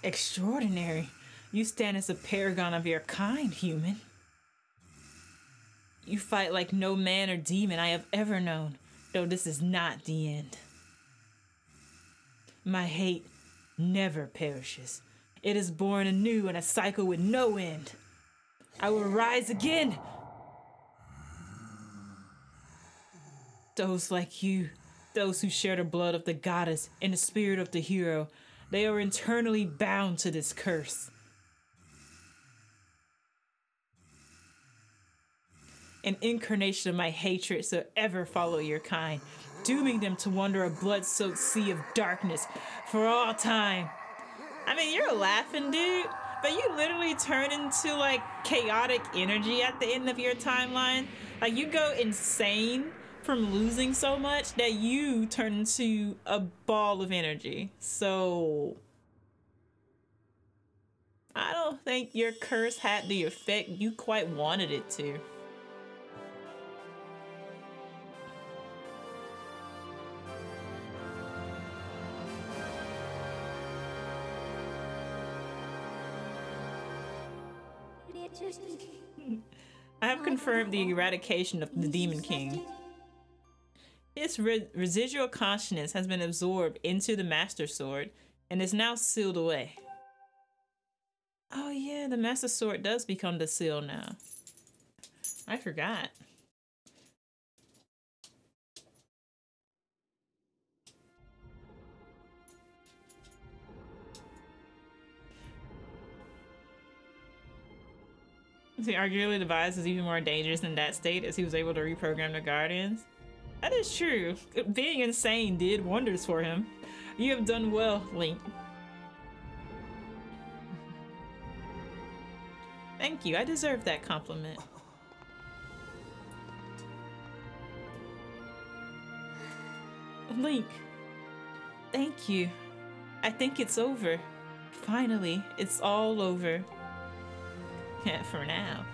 Extraordinary. You stand as a paragon of your kind, human. You fight like no man or demon I have ever known, though this is not the end. My hate never perishes. It is born anew in a cycle with no end. I will rise again. Those like you, those who share the blood of the goddess and the spirit of the hero, they are internally bound to this curse. An incarnation of my hatred shall ever follow your kind, dooming them to wander a blood-soaked sea of darkness for all time. I mean, you're laughing, dude, but you literally turn into like chaotic energy at the end of your timeline. Like you go insane from losing so much that you turn into a ball of energy. So I don't think your curse had the effect you quite wanted it to. I have confirmed the eradication of the Demon King. His residual consciousness has been absorbed into the Master Sword and is now sealed away. Oh yeah, the Master Sword does become the seal now. I forgot. See, arguably the device is even more dangerous in that state as he was able to reprogram the Guardians. That is true. Being insane did wonders for him. You have done well, Link. Thank you. I deserve that compliment. Link. Thank you. I think it's over. Finally, it's all over. Yeah, for now.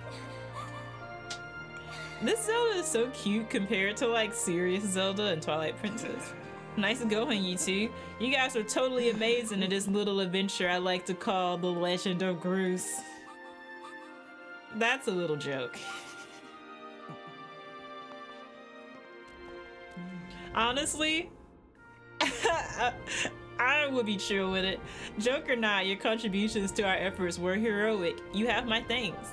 This Zelda is so cute compared to like serious Zelda and Twilight Princess. Nice going, you two. You guys are totally amazing at this little adventure I like to call the Legend of Groose. That's a little joke. Honestly, I would be chill with it. Joke or not, your contributions to our efforts were heroic. You have my thanks.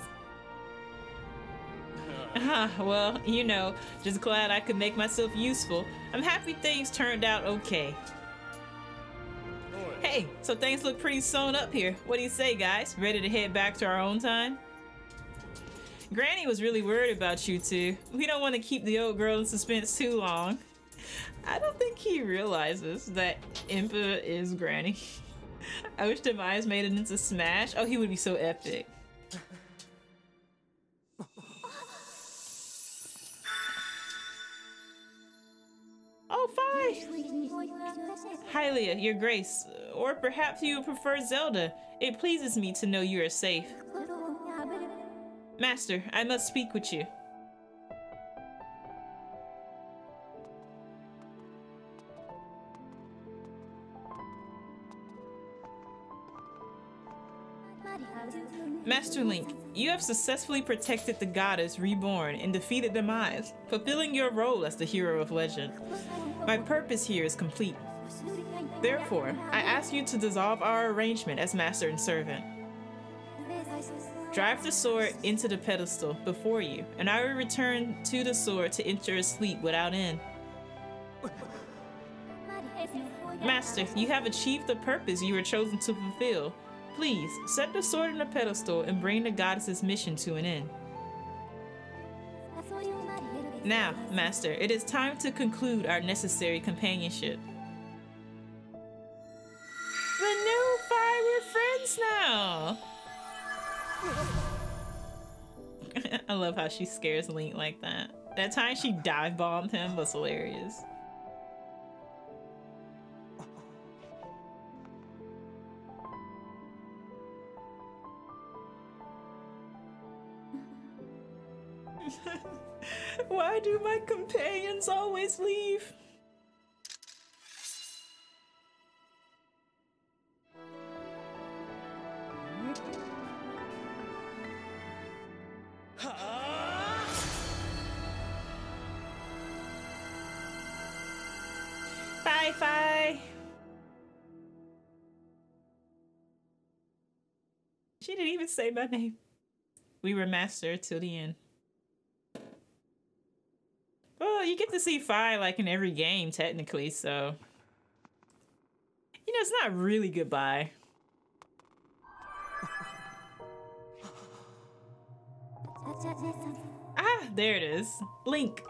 Well, you know, just glad I could make myself useful. I'm happy things turned out okay. Hey, so things look pretty sewn up here. What do you say, guys? Ready to head back to our own time? Granny was really worried about you two. We don't want to keep the old girl in suspense too long. I don't think he realizes that Impa is Granny. I wish Demise made it into Smash. Oh, he would be so epic. Oh, Fi! Hylia, your grace. Or perhaps you would prefer Zelda. It pleases me to know you are safe. Master, I must speak with you. Master Link, you have successfully protected the goddess reborn and defeated Demise, fulfilling your role as the hero of legend. My purpose here is complete. Therefore, I ask you to dissolve our arrangement as master and servant. Drive the sword into the pedestal before you, and I will return to the sword to enter a sleep without end. Master, you have achieved the purpose you were chosen to fulfill. Please, set the sword in the pedestal and bring the goddess's mission to an end. Now, Master, it is time to conclude our necessary companionship. The new five, we're friends now! I love how she scares Link like that. That time she dive bombed him was hilarious. Why do my companions always leave? Bye, Fi. She didn't even say my name. We were master till the end. Well, you get to see Fi like in every game, technically, so... You know, it's not really goodbye. Ah, there it is. Link.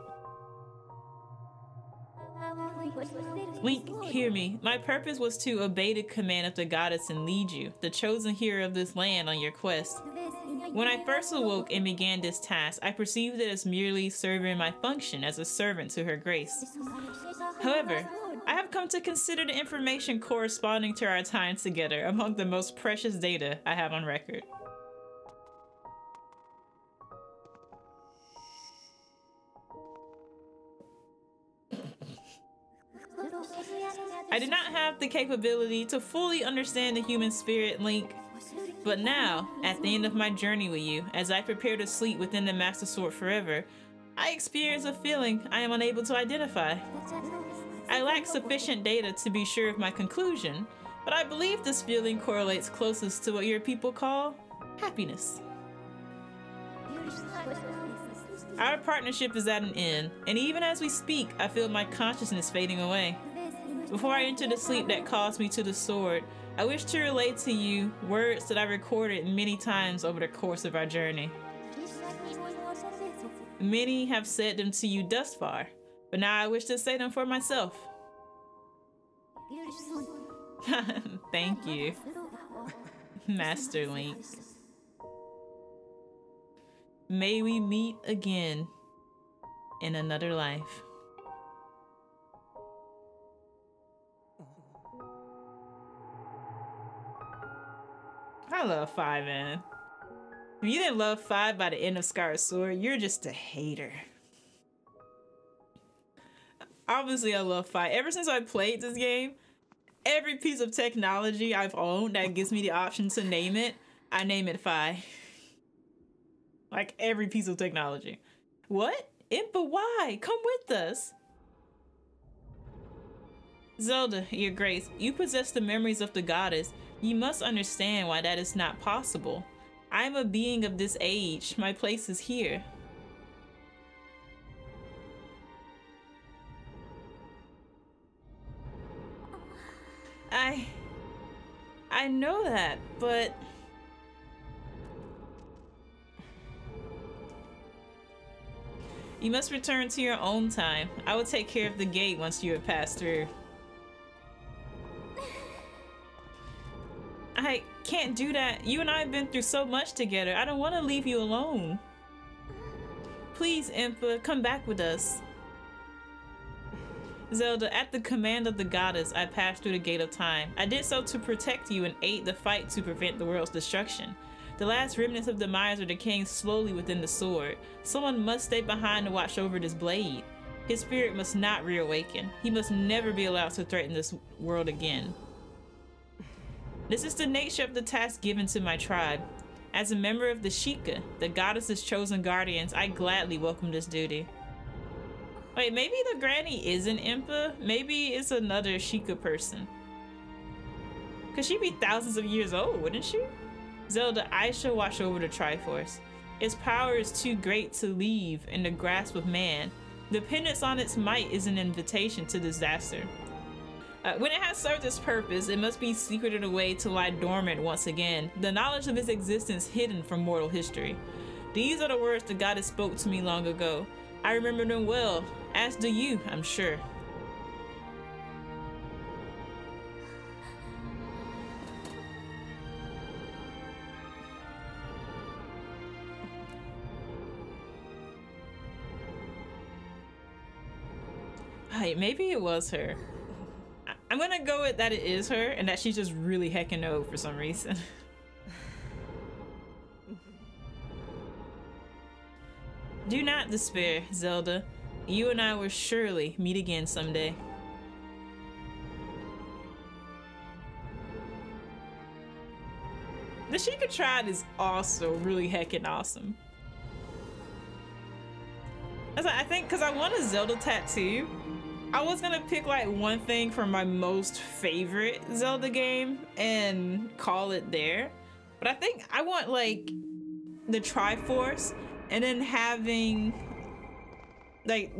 Link, hear me. My purpose was to obey the command of the goddess and lead you, the chosen hero of this land, on your quest. When I first awoke and began this task, I perceived it as merely serving my function as a servant to her grace. However, I have come to consider the information corresponding to our time together among the most precious data I have on record. I did not have the capability to fully understand the human spirit, Link. But now, at the end of my journey with you, as I prepare to sleep within the Master Sword forever, I experience a feeling I am unable to identify. I lack sufficient data to be sure of my conclusion, but I believe this feeling correlates closest to what your people call happiness. Our partnership is at an end, and even as we speak, I feel my consciousness fading away. Before I enter the sleep that caused me to the sword, I wish to relate to you words that I recorded many times over the course of our journey. Many have said them to you thus far, but now I wish to say them for myself. Thank you, Master Link. May we meet again in another life. I love Fi, man. If you didn't love Fi by the end of Skyward Sword, you're just a hater. Obviously, I love Fi. Ever since I played this game, every piece of technology I've owned that gives me the option to name it, I name it Fi. Like every piece of technology. What? Impa, why? Come with us. Zelda, Your Grace, you possess the memories of the goddess. You must understand why that is not possible. I am a being of this age. My place is here. I know that, but... You must return to your own time. I will take care of the gate once you have passed through. I can't do that. You and I have been through so much together. I don't want to leave you alone. Please, Impa, come back with us. Zelda, at the command of the goddess, I passed through the gate of time. I did so to protect you and aid the fight to prevent the world's destruction. The last remnants of the Myers are decaying slowly within the sword. Someone must stay behind to watch over this blade. His spirit must not reawaken. He must never be allowed to threaten this world again. This is the nature of the task given to my tribe. As a member of the Sheikah, the goddess's chosen guardians, I gladly welcome this duty. Wait, maybe the granny isn't Impa? Maybe it's another Sheikah person. Cause she'd be thousands of years old, wouldn't she? Zelda, I shall watch over the Triforce. Its power is too great to leave in the grasp of man. Dependence on its might is an invitation to disaster. When it has served its purpose, it must be secreted away to lie dormant once again, the knowledge of its existence hidden from mortal history. These are the words the goddess spoke to me long ago. I remember them well, as do you, I'm sure. Hey, maybe it was her. I'm gonna go with that it is her and that she's just really heckin' old for some reason. Do not despair, Zelda. You and I will surely meet again someday. The Sheikah tribe is also really heckin' awesome. I think because I want a Zelda tattoo. I was gonna pick like one thing from my most favorite Zelda game and call it there, but I think I want like the Triforce and then having like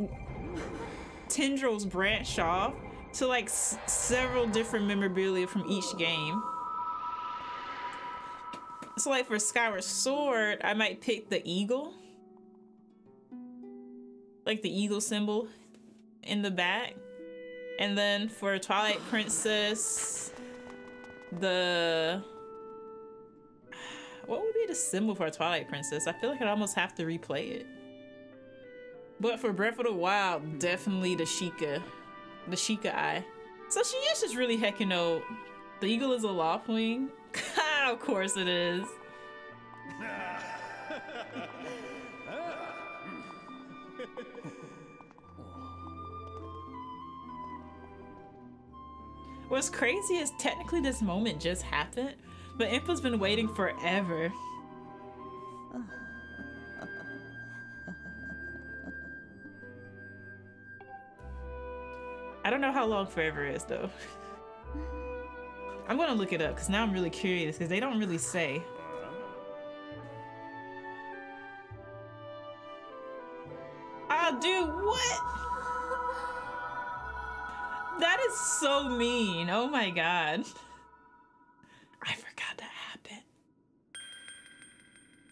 tendrils branch off to like several different memorabilia from each game. So like for Skyward Sword, I might pick the eagle, like the eagle symbol in the back. And then for Twilight Princess, what would be the symbol for Twilight Princess? I feel like I'd almost have to replay it. But for Breath of the Wild, definitely the Sheikah eye. So she is just really heckin' old. The eagle is a Loftwing. Of course it is. What's crazy is technically this moment just happened, but Impa's been waiting forever. I don't know how long forever is though. I'm gonna look it up because now I'm really curious because they don't really say. Dude, what? That is so mean. Oh my god. I forgot that happened.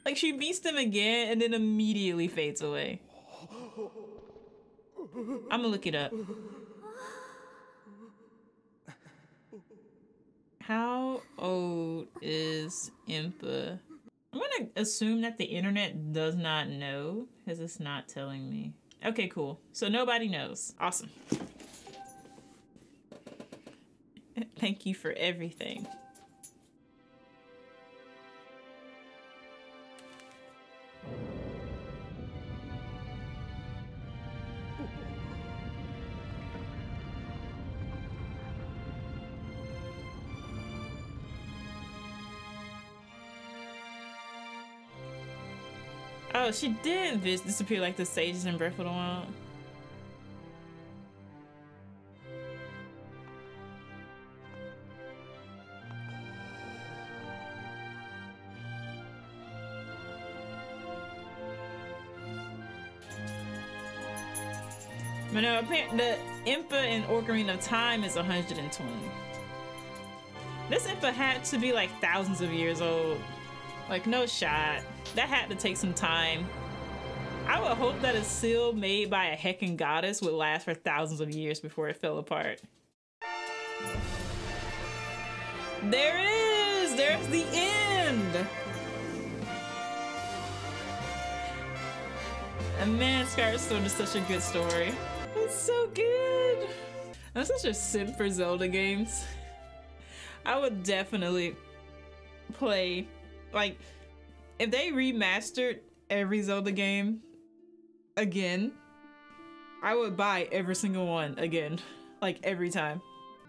Like she beats them again and then immediately fades away. I'm gonna look it up. How old is Impa? I'm gonna assume that the internet does not know because it's not telling me. Okay, cool. So nobody knows. Awesome. Thank you for everything. Oh, she did disappear like the sages in Breath of the Wild. But no, the Impa in Ocarina of Time is 120. This Impa had to be like thousands of years old. Like, no shot. That had to take some time. I would hope that a seal made by a heckin' goddess would last for thousands of years before it fell apart. There it is! There's the end! And man, Skyward Sword is such a good story. It's so good! I'm such a simp for Zelda games. I would definitely play, like, if they remastered every Zelda game again, I would buy every single one again, like every time.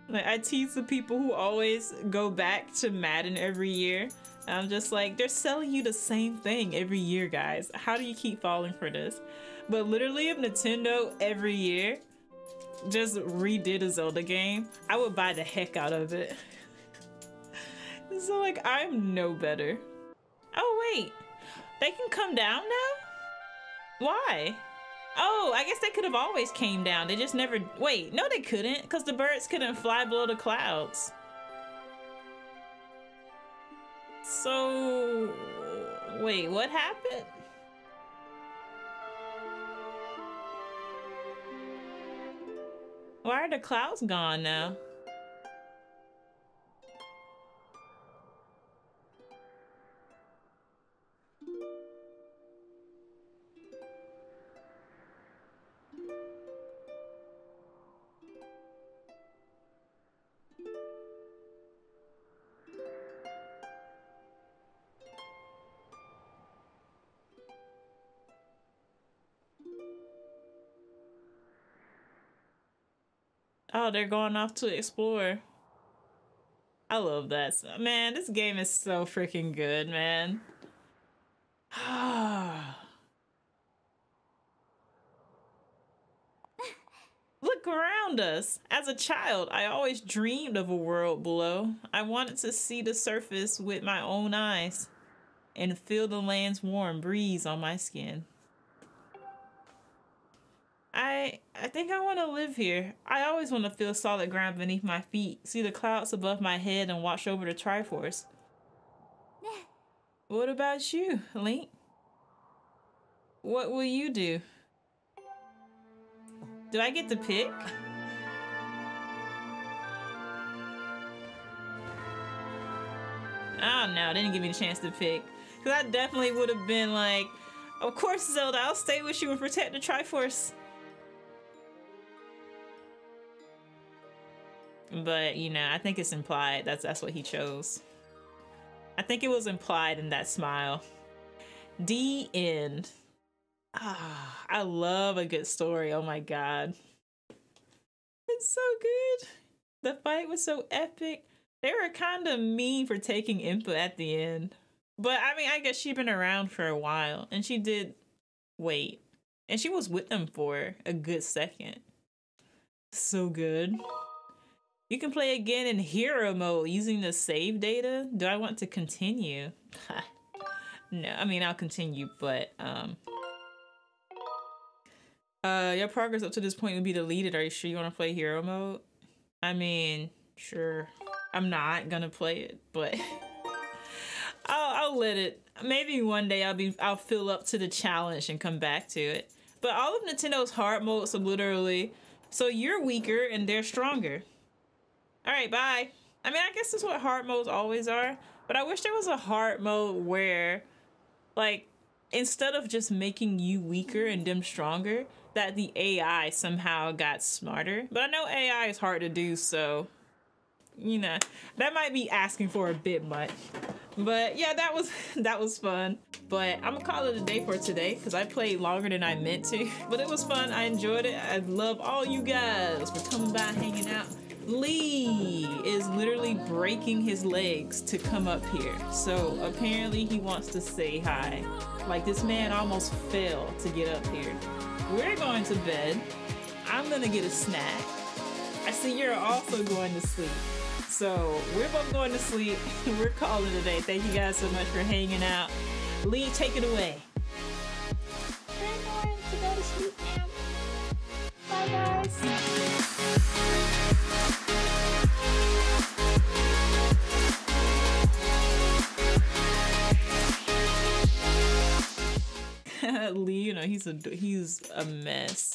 Like, I tease the people who always go back to Madden every year. I'm just like, they're selling you the same thing every year, guys. How do you keep falling for this? But literally, if Nintendo every year just redid a Zelda game, I would buy the heck out of it. So like, I'm no better. Oh wait, they can come down now? Why? Oh, I guess they could have always came down. They just never, wait, no they couldn't, because the birds couldn't fly below the clouds. So, wait, what happened? Why are the clouds gone now? Oh, they're going off to explore. I love that. Man, this game is so freaking good, man. Look around us. As a child, I always dreamed of a world below. I wanted to see the surface with my own eyes and feel the land's warm breeze on my skin. I think I want to live here. I always want to feel solid ground beneath my feet, see the clouds above my head, and watch over the Triforce. What about you, Link? What will you do? Do I get to pick? Oh no, they didn't give me the chance to pick. Because I definitely would have been like, of course, Zelda, I'll stay with you and protect the Triforce. But, you know, I think it's implied. That's what he chose. I think it was implied in that smile. The end. Ah, I love a good story. Oh my god. It's so good. The fight was so epic. They were kind of mean for taking Impa at the end. But, I mean, I guess she'd been around for a while. And she did wait. And she was with them for a good second. So good. You can play again in hero mode using the save data. Do I want to continue? No, I mean, I'll continue, but your progress up to this point will be deleted. Are you sure you want to play hero mode? I mean, sure. I'm not gonna play it, but I'll let it. Maybe one day I'll fill up to the challenge and come back to it. But all of Nintendo's hard modes are literally, so you're weaker and they're stronger. All right, bye. I mean, I guess that's what hard modes always are, but I wish there was a hard mode where, like, instead of just making you weaker and them stronger, that the AI somehow got smarter. But I know AI is hard to do, so, you know, that might be asking for a bit much. But yeah, that was fun. But I'm gonna call it a day for today because I played longer than I meant to. But it was fun. I enjoyed it. I love all you guys for coming by, hanging out. Lee is literally breaking his legs to come up here. So apparently he wants to say hi. Like, this man almost fell to get up here. We're going to bed. I'm gonna get a snack. I see you're also going to sleep. So we're both going to sleep. We're calling it a day. Thank you guys so much for hanging out. Lee, take it away. We're going to go to sleep now. Bye, guys. Lee, you know, he's a mess.